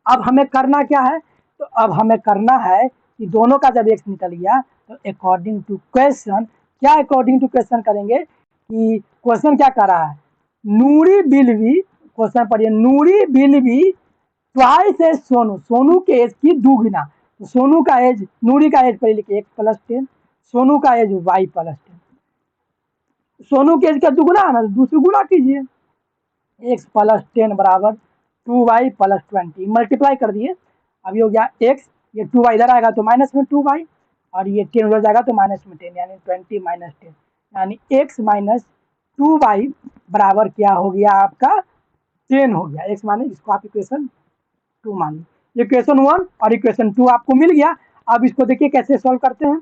अब हमें करना क्या है? तो अब हमें करना है कि दोनों का जब एक्स निकल गया तो अकॉर्डिंग टू क्वेश्चन, क्या अकॉर्डिंग टू क्वेश्चन करेंगे कि क्वेश्चन क्या कर रहा है? नूरी विल बी, क्वेश्चन पढ़िए, Noori will be twice age Sonu, Sonu के एज की 2 गुना। तो सोनू का एज, नूरी का एज पहले लिखिए x+10, सोनू का एज y+10। सोनू के एज का 2 गुना है ना, तो दूसरी गुना कीजिए, x+10 बराबर 2y+20, मल्टीप्लाई कर दिए। अब ये हो गया x, ये 2y इधर आएगा तो माइनस में 2y और ये 10 उधर जाएगा तो माइनस में 10, यानी 20 - 10, यानी x-2y बराबर क्या हो गया आपका? 10 हो गया। x माने, इसको आप इक्वेशन 2 मान लीजिए। इक्वेशन 1 और इक्वेशन 2 आपको मिल गया। अब इसको देखिए कैसे सॉल्व करते हैं।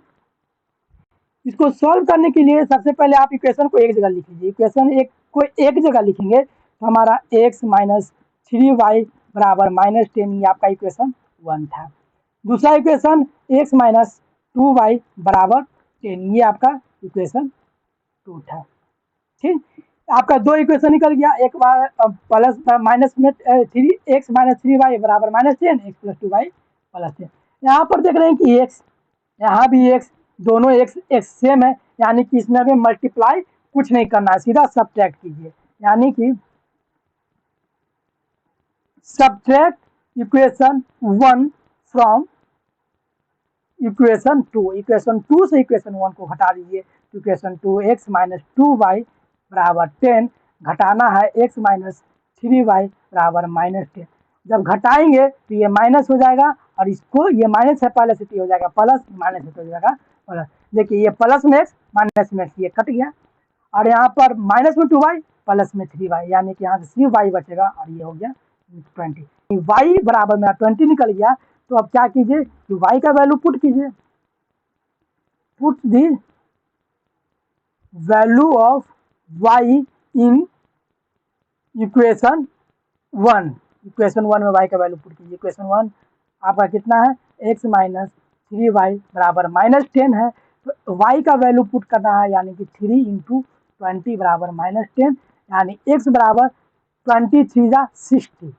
इसको सॉल्व करने के लिए सबसे पहले आप इक्वेशन को एक जगह लिख लीजिए। इक्वेशन एक को एक जगह लिखेंगे तो हमारा x-3y बराबर -10, ये आपका इक्वेशन 1 था। दूसरा इक्वेशन x-2y बराबर 10, ये आपका इक्वेशन 2 था, ठीक। आपका 2 इक्वेशन निकल गया। एक बार प्लस माइनस में 3x-3y बराबर -10, x+2y +10। यहाँ पर देख रहे हैं कि x, यहाँ भी x, दोनों x सेम है, यानी कि इसमें अभी मल्टीप्लाई कुछ नहीं करना है, सीधा सब्ट्रैक्ट कीजिए। यानी कि subtract equation 1 from equation 2, equation 2 से इक्वेशन 1 को घटा दीजिए। इक्वेशन 2 x-2y बराबर 10, घटाना है x-3y बराबर -10। जब घटाएंगे तो ये माइनस हो जाएगा और इसको, ये माइनस है पहले से, तो हो जाएगा प्लस, माइनस है तो हो जाएगा प्लस। देखिए ये प्लस में x माइनस में x, ये कट गया और यहाँ पर माइनस में 2y प्लस में 3y, यानी कि यहाँ से 3y बचेगा और ये हो गया 20। वाई बराबर मेरा 20 निकल गया। तो अब क्या कीजिए कि वाई का वैल्यू पुट कीजिए, put the value of Y in equation 1। Equation 1 में वाई का वैल्यू पुट कीजिए। इक्वेशन 1 आपका कितना है, x माइनस 3y बराबर -10 है। तो y का वैल्यू पुट करना है, यानी कि 3 इंटू 20 बराबर -10, यानी x बराबर 23 या 60।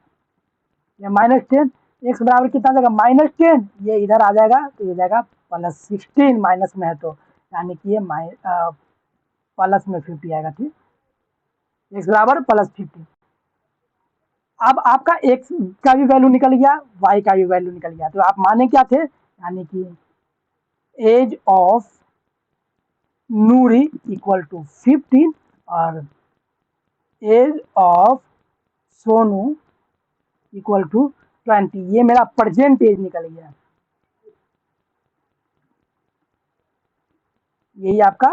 ये -10, x बराबर कितना जाएगा -10, ये इधर आ जाएगा तो ये जाएगा +16, माइनस में है तो यानी कि ये प्लस में 50 आएगा। ठीक, x बराबर +50। अब आपका x का भी वैल्यू निकल गया, y का भी वैल्यू निकल गया। तो आप माने क्या थे, यानी कि age of Noori equal to 15 और age of Sonu equal to 20। ये मेरा प्रेजेंट एज निकल गया। यही आपका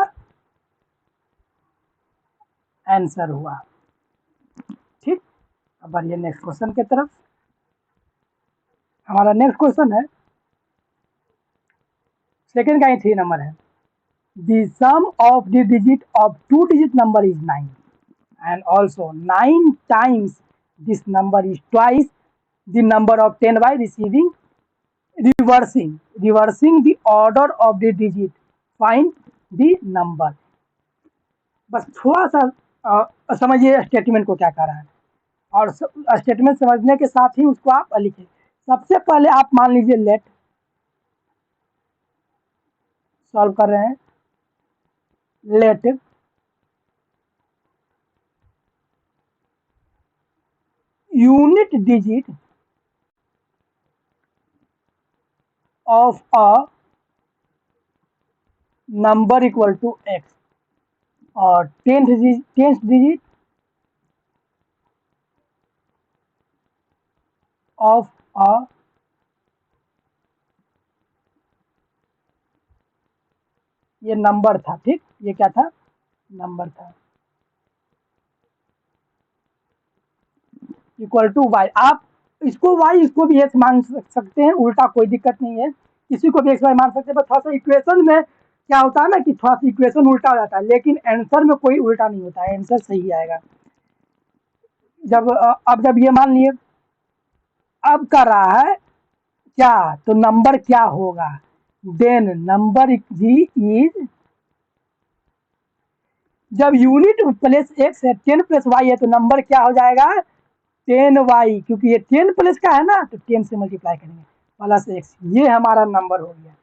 आंसर हुआ। ठीक, अब बढ़िए नेक्स्ट क्वेश्चन की तरफ। हमारा नेक्स्ट क्वेश्चन है, सेकंड का ही 3 नंबर है। The sum of the digit of 2-digit number is 9, and also 9 times this number is twice the number of 10 by reversing the order of the digit. Find the number. बस थोड़ा सा समझिए स्टेटमेंट को क्या कह रहा है, और स्टेटमेंट समझने के साथ ही उसको आप लिखिए। सबसे पहले आप मान लीजिए लेट, सॉल्व कर रहे हैं, let unit digit of a number equal to X, और टेंथ डिजिट ऑफ अ ये नंबर था। ठीक, ये क्या था, नंबर था, इक्वल टू वाई। आप इसको वाई, इसको भी एक्स मान सकते हैं, उल्टा कोई दिक्कत नहीं है, किसी को भी एक्स वाई मान सकते हैं। बस थोड़ा सा इक्वेशन में क्या होता है ना कि थोड़ा सा इक्वेशन उल्टा हो जाता है, लेकिन आंसर में कोई उल्टा नहीं होता है, आंसर सही आएगा। अब जब ये मान लिए, अब कर रहा है क्या, तो नंबर क्या होगा, देन नंबर जी इज, जब यूनिट प्लस एक्स है, 10 प्लस वाई है, तो नंबर क्या हो जाएगा 10y, क्योंकि ये 10 प्लस का है ना, तो 10 से मल्टीप्लाई करेंगे प्लस एक्स, ये हमारा नंबर हो गया।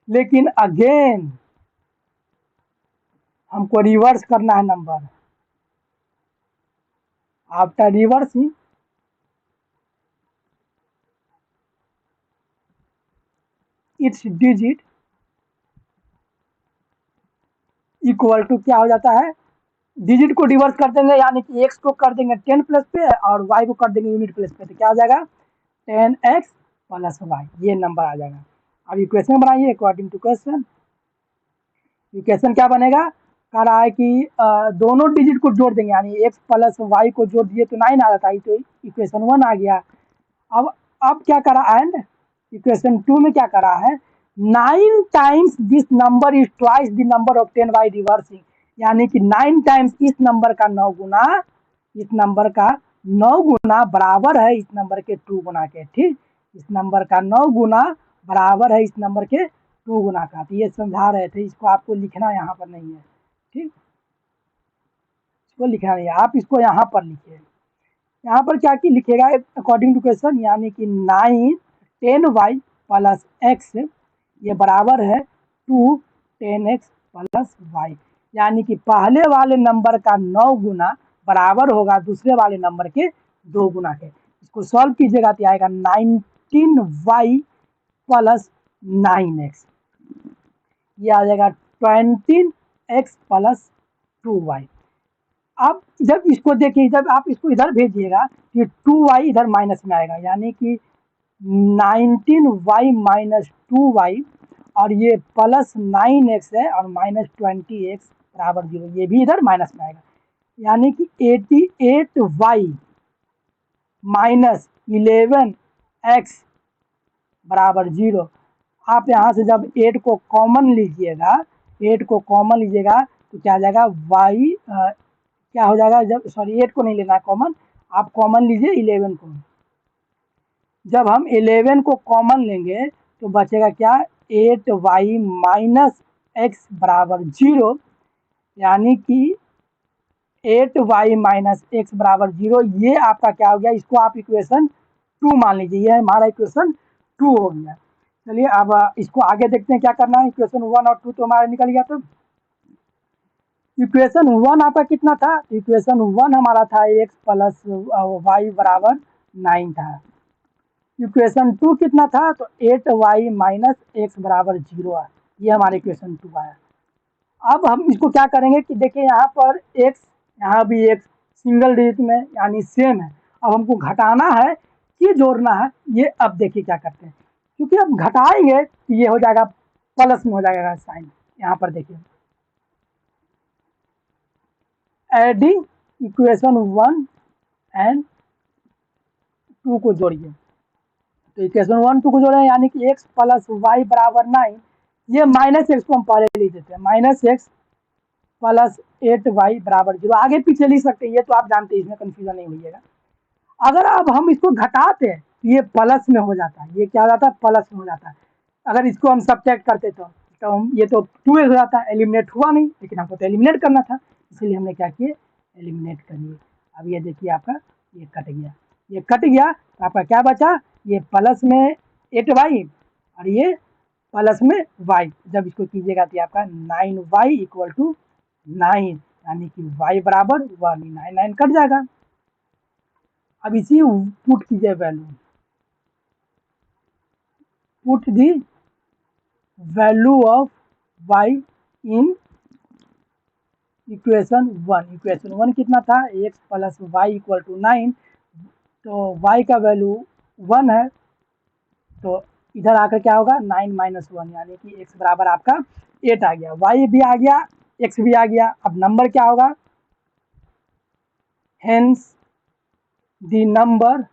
लेकिन अगेन हमको रिवर्स करना है number. After reversing its digit equal to क्या हो जाता है, डिजिट को रिवर्स कर देंगे, यानी कि एक्स को कर देंगे 10 प्लस पे और वाई को कर देंगे यूनिट प्लस पे, तो क्या हो जाएगा 10x प्लस वाई, ये नंबर आ जाएगा। अब इक्वेशन बनाइए अकॉर्डिंग टू क्वेश्चन। इक्वेशन क्या बनेगा, कह रहा है कि दोनों डिजिट को जोड़ देंगे, यानी एक्स प्लस वाई को जोड़ दिए तो 9 आ जाता है, तो इक्वेशन 1 आ गया। अब क्या करा, एंड इक्वेशन 2 में क्या करा है, 9 times this number is twice the number of 10 by reversing, यानी कि 9 टाइम्स इस नंबर का 9 गुना, इस नंबर का 9 गुना बराबर है इस नंबर के 2 गुना के। ठीक, इस नंबर का 9 गुना बराबर है इस नंबर के 2 गुना का। तो ये समझा रहे थे, इसको आपको लिखना यहाँ पर नहीं है। ठीक, इसको लिखना नहीं है, आप इसको यहाँ पर लिखिए। यहाँ पर क्या की लिखेगा अकॉर्डिंग टू क्वेश्चन, यानी कि 9 10y प्लस एक्स ये बराबर है 2 10x प्लस वाई, यानी कि पहले वाले नंबर का 9 गुना बराबर होगा दूसरे वाले नंबर के 2 गुना के। इसको सॉल्व कीजिएगा तो आएगा 19y प्लस 9x, ये आ जाएगा 20x प्लस 2y। अब जब इसको देखिए, जब आप इसको इधर भेजिएगा कि 2y इधर माइनस में आएगा, यानी कि 19y माइनस 2y, और ये प्लस 9x है और माइनस 20x बराबर 0, ये भी इधर माइनस में आएगा, यानी कि 88y माइनस 11x बराबर 0। आप यहाँ से जब 8 को कॉमन लीजिएगा, 8 को कॉमन लीजिएगा तो क्या आ जाएगा y, क्या हो जाएगा, जब सॉरी 8 को नहीं लेना है कॉमन, आप कॉमन लीजिए 11 को। जब हम 11 को कॉमन लेंगे तो बचेगा क्या, 8y माइनस एक्स बराबर 0, यानी कि 8y माइनस एक्स बराबर 0। ये आपका क्या हो गया, इसको आप इक्वेशन 2 मान लीजिए, ये हमारा इक्वेशन 2 हो गया। चलिए अब इसको आगे देखते हैं क्या करना है। इक्वेशन 1 और 2 तो हमारा निकल गया। तो इक्वेशन 1 आपका कितना था, इक्वेशन 1 हमारा था x प्लस वाई बराबर 9 था। इक्वेशन 2 कितना था, तो 8y माइनस एक्स बराबर 0 है। ये हमारा इक्वेशन 2 आया। अब हम इसको क्या करेंगे कि देखिए यहाँ पर x, यहाँ भी x सिंगल डिजिट में यानी सेम है। अब हमको घटाना है कि जोड़ना है, ये अब देखिए क्या करते हैं। क्योंकि अब घटाएंगे तो ये हो जाएगा प्लस में हो जाएगा साइन। यहाँ पर देखिए एडिंग इक्वेशन 1 एंड 2 को जोड़िए। तो इक्वेशन 1 2 को जोड़े यानी कि x प्लस वाई बराबर 9। ये माइनस एक्स को हम पहले लिख देते हैं, माइनस एक्स प्लस 8y बराबर 0। आगे पीछे लिख सकते हैं, ये तो आप जानते हैं, इसमें कंफ्यूजन नहीं होइएगा। अगर अब हम इसको घटाते हैं ये प्लस में हो जाता है, ये क्या हो जाता है, प्लस में हो जाता है। अगर इसको हम सब्ट्रैक्ट करते तो हम ये तो 2x हो जाता है, एलिमिनेट हुआ नहीं, लेकिन हमको तो एलिमिनेट करना था, इसलिए हमने क्या किया, एलिमिनेट करिए। अब ये देखिए आपका ये कट गया, ये कट गया तो आपका क्या बचा, ये प्लस में 8y और ये प्लस में y। जब इसको कीजिएगा तो आपका 9y इक्वल टू 9, यानी कि y बराबर 1, 9 9 कट जाएगा। अब इसी पुट कीजिए value, put the value of y in equation 1। Equation 1 कितना था, x plus Y equal to 9। तो y का वैल्यू 1 है, तो इधर आकर क्या होगा 9 माइनस 1, यानी कि x बराबर आपका 8 आ गया, y भी आ गया, x भी आ गया। अब नंबर क्या होगा, hence the number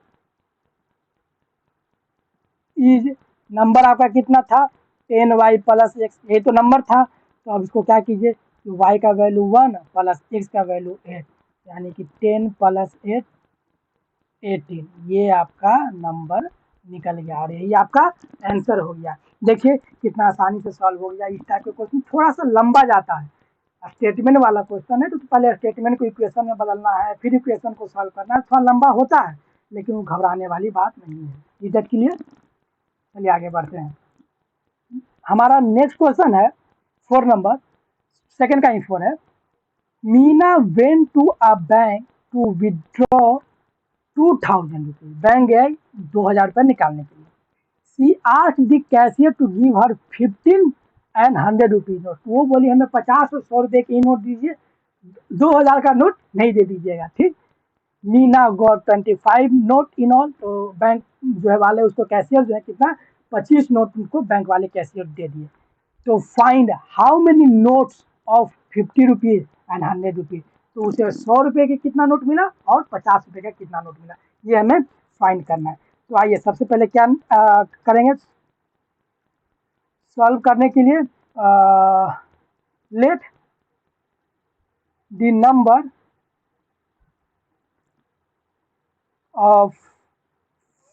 is, number आपका कितना था 10y प्लस एक्स, ये तो नंबर था। तो अब इसको क्या कीजिए, y का वैल्यू 1 प्लस x का वैल्यू 8, यानी कि 10 प्लस 8 18, ये आपका नंबर निकल गया और यही आपका आंसर हो गया। देखिए कितना आसानी से सॉल्व हो गया। इस टाइप के क्वेश्चन थोड़ा सा लंबा जाता है, स्टेटमेंट वाला क्वेश्चन है तो पहले स्टेटमेंट को इक्वेशन में बदलना है, फिर इक्वेशन को सॉल्व करना है, थोड़ा लंबा होता है, लेकिन वो घबराने वाली बात नहीं है। Is that clear? चलिए आगे बढ़ते हैं। हमारा नेक्स्ट क्वेश्चन है 4 नंबर, सेकंड का ही 4 है। Meena went to a bank to withdraw 2000 rupees, bank गए 2000 रुपये निकालने के लिए। She asked the cashier to give her 15 and 100 rupees note. वो बोली हमें 50 और 100 रुपये के नोट दीजिए, 2000 का नोट नहीं दे दीजिएगा, ठीक। Meena got 25 note in all. तो बैंक जो है वाले उसको कैशियर जो है कितना 25 नोट उनको बैंक वाले कैशियर दे दिए। तो find how many notes of 50 rupees and 100 rupees. तो उसे 100 रुपये के कितना नोट मिला और 50 रुपये का कितना नोट मिला, ये हमें फाइंड करना है। तो आइए सबसे पहले क्या करेंगे सॉल्व करने के लिए, let the number of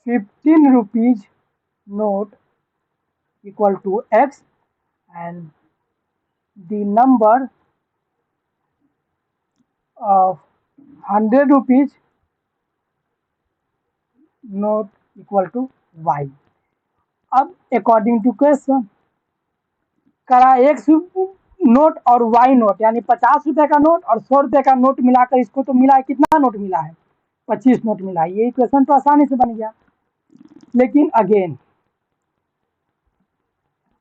15 rupees note equal to x and the number of 100 rupees note equal to y। अब अकॉर्डिंग टू क्वेश्चन करा x नोट और y नोट, यानी 50 रुपए का नोट और 100 रुपए का नोट मिलाकर इसको तो मिला है, कितना नोट मिला है 25 नोट मिला है। ये क्वेश्चन तो आसानी से बन गया। लेकिन अगेन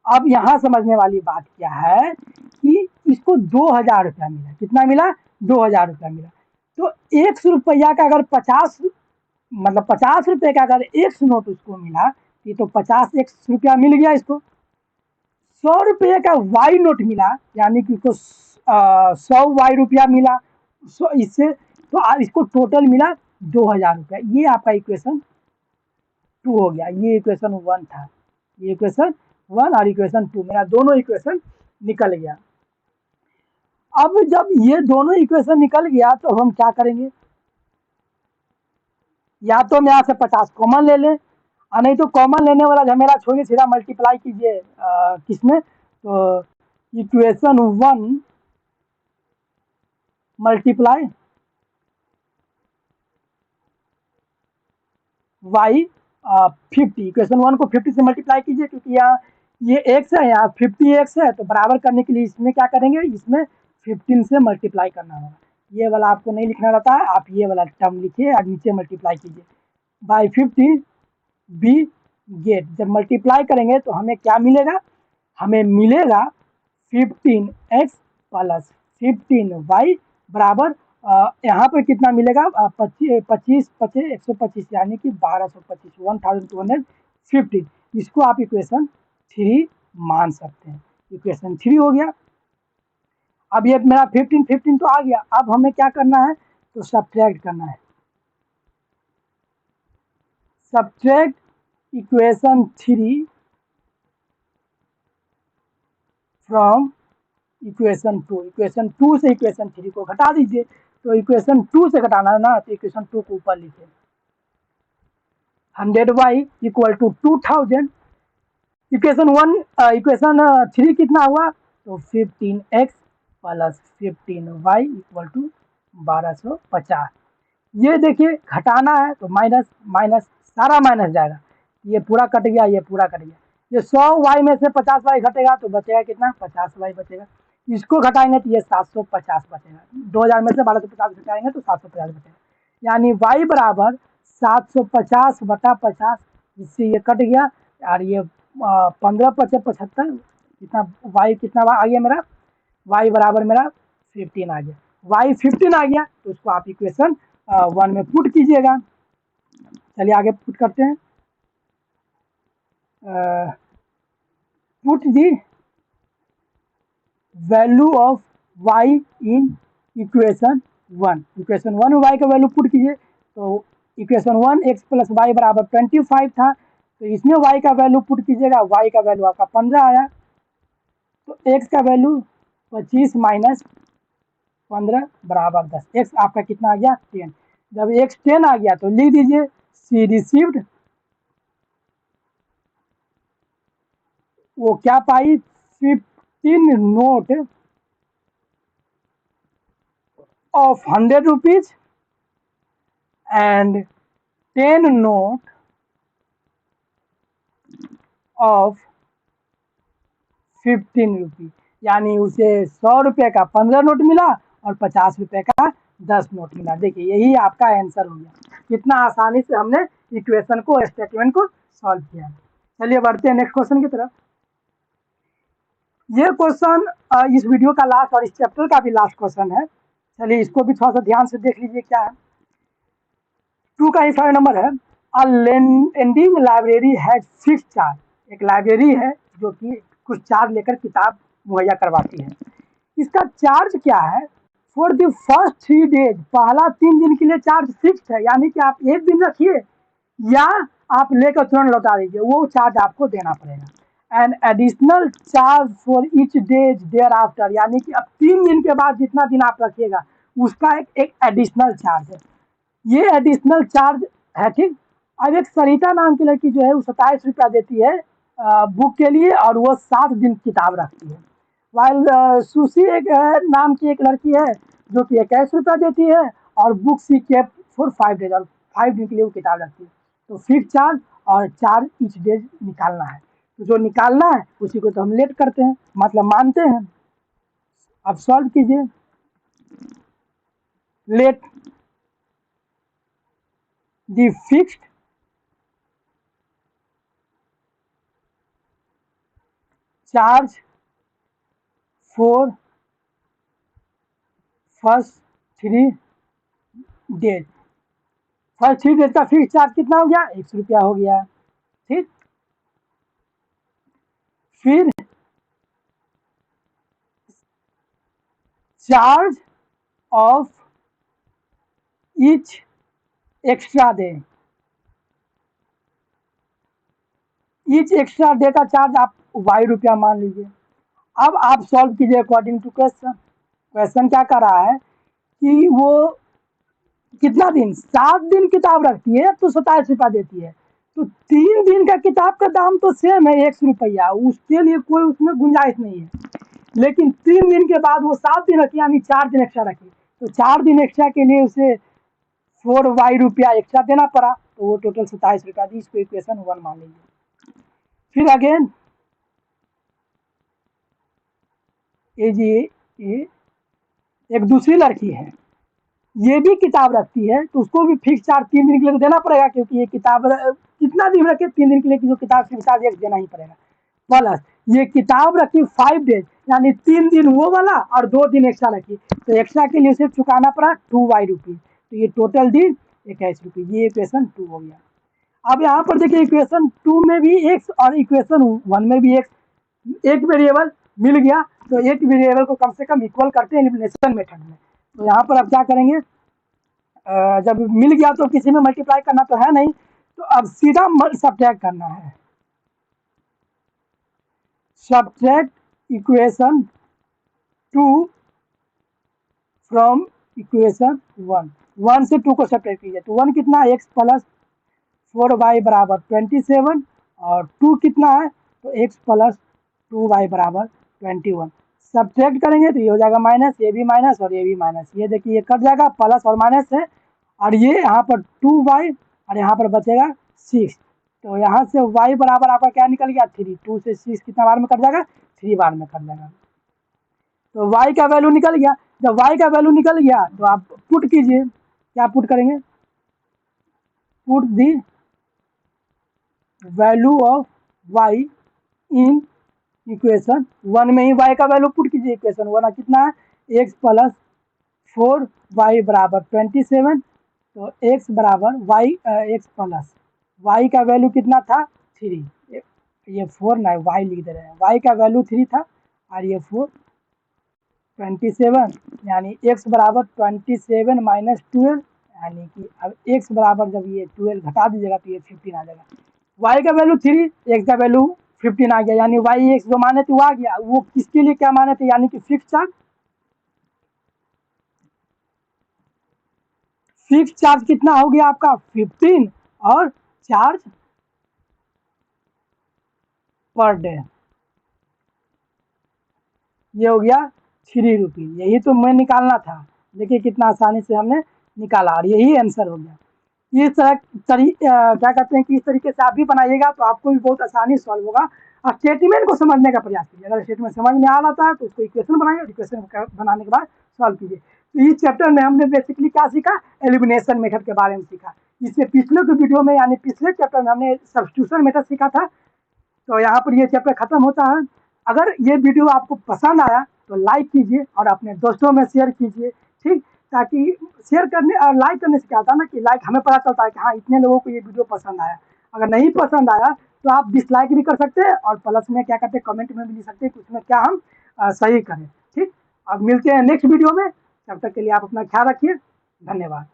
अब यहाँ समझने वाली बात क्या है कि इसको 2000 रुपया मिला, कितना मिला 2000 रुपया मिला। तो 100 रुपया का अगर 50 मतलब 50 रुपये का अगर 100 नोट उसको मिला, ये तो 50 1 रुपया मिल गया इसको। 100 रुपये का वाई नोट मिला, यानी कि उसको 100 वाई रुपया मिला। इससे तो इसको टोटल मिला ₹2000। ये आपका इक्वेशन 2 हो गया। ये इक्वेशन 1 था, ये इक्वेशन 1 और इक्वेशन 2 मेरा दोनों इक्वेशन निकल गया। अब जब ये दोनों इक्वेशन निकल गया तो हम क्या करेंगे, या तो हम यहाँ से 50 कॉमन ले लें, और नहीं तो कॉमन लेने वाला झमेला छोड़िए, सीधा मल्टीप्लाई कीजिए किसमें, तो इक्वेशन 1 मल्टीप्लाई y 50, इक्वेशन 1 को 50 से मल्टीप्लाई कीजिए, क्योंकि यहाँ ये x है, यहाँ 50x है, तो बराबर करने के लिए इसमें क्या करेंगे, इसमें 15 से मल्टीप्लाई करना होगा। ये वाला आपको नहीं लिखना रहता है, आप ये वाला टर्म लिखिए और नीचे मल्टीप्लाई कीजिए बाई 50 बी गेट। जब मल्टीप्लाई करेंगे तो हमें क्या मिलेगा, हमें मिलेगा 15x प्लस 15y बराबर यहाँ पर कितना मिलेगा, 25 125 यानी कि 1225, 1215। इसको आप इक्वेशन 3 मान सकते हैं। इक्वेशन 3 हो गया। अब ये मेरा 15 तो आ गया। अब हमें क्या करना है, तो सब्ट्रैक्ट करना है। Subtract equation 3 from equation 2। Equation 2 से इक्वेशन 3 को घटा दीजिए। तो इक्वेशन 2 से घटाना है ना, तो इक्वेशन 2 को ऊपर लिखिए। 100y equal to 2000। इक्वेशन 3 कितना हुआ, तो 15x plus 15y equal to 1250। ये देखिए घटाना है तो माइनस माइनस सारा माइनस जाएगा, ये पूरा कट गया, ये पूरा कट गया। ये 100y में से 50y घटेगा तो बचेगा कितना, 50y बचेगा। इसको घटाएंगे तो ये 750 बचेगा। 2000 में से 1250 घटाएंगे तो 750 बचेगा। यानी y बराबर 750 बटा 50, इससे ये कट गया। और ये 15 पचे 75, कितना y कितना आ गया मेरा, y बराबर मेरा 15 आ गया। y 15 आ गया तो उसको आप इक्वेशन 1 में पुट कीजिएगा। चलिए आगे पुट करते हैं। Put the value of y in equation 1। Equation 1 में y का वैल्यू पुट कीजिए। तो इक्वेशन 1 x प्लस वाई बराबर 25 था, तो इसमें y का वैल्यू पुट कीजिएगा। y का वैल्यू आपका 15 आया, तो x का वैल्यू 25 माइनस 15 बराबर 10। x आपका कितना आ गया, 10। जब x 10 आ गया तो लिख दीजिए सी रिसीव्ड, वो क्या पाई, 15 note of 100 rupees and 10 note of 15 rupees. यानी उसे 100 रुपये का 15 नोट मिला और 50 रुपये का 10 नोट मिला। देखिए यही आपका आंसर हो गया। कितना आसानी से हमने इक्वेशन को, स्टेटमेंट को सॉल्व किया। चलिए बढ़ते हैं नेक्स्ट क्वेश्चन की तरफ। ये क्वेश्चन इस वीडियो का लास्ट और इस चैप्टर का भी लास्ट क्वेश्चन है। चलिए इसको भी थोड़ा सा ध्यान से देख लीजिए क्या है। 2 का ही 5 नंबर है। A lending library has fix charge. एक लाइब्रेरी है जो कि कुछ चार्ज लेकर किताब मुहैया करवाती है। इसका चार्ज क्या है, फॉर द फर्स्ट 3 डेज, पहला 3 दिन के लिए चार्ज फिक्स है, यानी कि आप एक दिन रखिए या आप लेकर तुरंत लौटा दीजिए, वो चार्ज आपको देना पड़ेगा। And additional charge for each days thereafter, यानी कि अब 3 दिन के बाद जितना दिन आप रखिएगा उसका एक एडिशनल चार्ज है। ये एडिशनल चार्ज है, ठीक। अब एक सरिता नाम की लड़की जो है वो 27 रुपया देती है बुक के लिए, और वो 7 दिन किताब रखती है। वाइल सुशी एक नाम की एक लड़की है जो कि 21 रुपया देती है और book she kept for 5 days, और 5 दिन के लिए वो किताब रखती है। तो फिक्स चार्ज और चार्ज ईच डेज निकालना है। तो जो निकालना है उसी को तो हम लेट करते हैं, मतलब मानते हैं। अब सॉल्व कीजिए। Let the fixed charge for first 3 days. First 3 days का फिक्स चार्ज कितना हो गया, 100 रुपया हो गया, ठीक। फिर charge of each extra they. Each extra day का चार्ज आप वाई रुपया मान लीजिए। अब आप सॉल्व कीजिए अकॉर्डिंग टू क्वेश्चन। क्वेश्चन क्या कर रहा है कि वो कितना दिन, 7 दिन किताब रखती है तो 27 रुपया देती है। तो 3 दिन का किताब का दाम तो सेम है 100 रुपया, उसके लिए कोई उसमें गुंजाइश नहीं है। लेकिन 3 दिन के बाद वो 7 दिन रखी, यानी 4 दिन एक्स्ट्रा रखी, तो 4 दिन एक्स्ट्रा के लिए उसे 4 वाई रुपया एक्स्ट्रा देना पड़ा, तो वो टोटल 27 रुपया दी। इसको इक्वेशन 1 मान लीजिए। फिर अगेन ये एक दूसरी लड़की है, ये भी किताब रखती है, तो उसको भी फिक्स चार्ज 3 दिन के लिए तो देना पड़ेगा, क्योंकि ये किताब कितना दिन रखे, 3 दिन के लिए जो किताब फिक्स चार्ज एक देना ही पड़ेगा। प्लस ये किताब रखी 5 डेज, यानी 3 दिन वो वाला और 2 दिन एक्स्ट्रा रखी, तो एक्स्ट्रा के लिए उसे चुकाना पड़ा 2 वाई रुपी, तो ये टोटल दिन 21 रुपये। ये इक्वेशन 2 हो गया। अब यहाँ पर देखिए इक्वेशन 2 में भी एक्स और इक्वेशन 1 में भी एक्स, एक वेरिएबल मिल गया, तो एक वेरिएबल को कम से कम इक्वल करते हैं एलिमिनेशन मेथड में। तो यहाँ पर अब क्या करेंगे, जब मिल गया तो किसी में मल्टीप्लाई करना तो है नहीं, तो अब सीधा सब्ट्रैक्ट करना है। Subtract equation 2 from equation 1। 1 से 2 को सब्ट्रैक्ट कीजिए, तो 1 कितना है, एक्स प्लस 4 वाई बराबर 27, और 2 कितना है, तो एक्स प्लस 2 वाई बराबर 21। सब्ट्रैक्ट करेंगे तो ये हो जाएगा माइनस, ये भी माइनस और ये भी माइनस, ये देखिए ये कट जाएगा, प्लस और माइनस है, और ये यहाँ पर 2 वाई और यहाँ पर बचेगा 6। तो यहाँ से y बराबर आपका क्या निकल गया, 3। 2 से 6 कितना बार में कट जाएगा, 3 बार में कट जाएगा। तो y का वैल्यू निकल गया। जब y का वैल्यू निकल गया तो आप पुट कीजिए। क्या पुट करेंगे, put the value of y in equation 1 में ही y का वैल्यू पुट कीजिए। इक्वेशन 1 कितना है, x प्लस 4 वाई बराबर 27, तो x बराबर y, x प्लस y का वैल्यू कितना था, 3। ये 4 ना, y लिख दे रहे हैं, y का वैल्यू 3 था और ये 4 27, यानी x बराबर 27 माइनस 12, यानी कि अब x बराबर जब ये 12 घटा दीजिएगा तो ये 15 आ जाएगा। y का वैल्यू 3, x का वैल्यू 15 आ गया, यानी y x जो माने थे वो आ गया। वो किसके लिए क्या माने थे, यानी कि फिक्स चार्ज। फिक्स चार्ज कितना हो गया आपका 15, और चार्ज पर डे ये हो गया 3 रुपी। यही तो मैं निकालना था, देखिए कितना आसानी से हमने निकाला, और यही आंसर हो गया। इस तरह क्या कहते हैं कि इस तरीके से आप भी बनाइएगा तो आपको भी बहुत आसानी सॉल्व होगा। और स्टेटमेंट को समझने का प्रयास कीजिए, अगर स्टेटमेंट समझ में आ रहा है तो उसको इक्वेशन बनाइए, और इक्वेशन बनाने के बाद सॉल्व कीजिए। तो इस चैप्टर में हमने बेसिकली क्या सीखा, एलिमिनेशन मेथड के बारे में सीखा। इससे पिछले के वीडियो में यानी पिछले चैप्टर में हमने सब्स्टिट्यूशन मेथड सीखा था। तो यहाँ पर ये चैप्टर खत्म होता है। अगर ये वीडियो आपको पसंद आया तो लाइक कीजिए और अपने दोस्तों में शेयर कीजिए, ठीक, ताकि शेयर करने और लाइक करने से क्या होता है ना कि लाइक हमें पता चलता है कि हाँ इतने लोगों को ये वीडियो पसंद आया। अगर नहीं पसंद आया तो आप डिसलाइक भी कर सकते हैं, और प्लस में क्या कहते हैं कमेंट में भी लिख सकते हैं कि उसमें क्या हम सही करें। ठीक, अब मिलते हैं नेक्स्ट वीडियो में, तब तक के लिए आप अपना ख्याल रखिए। धन्यवाद।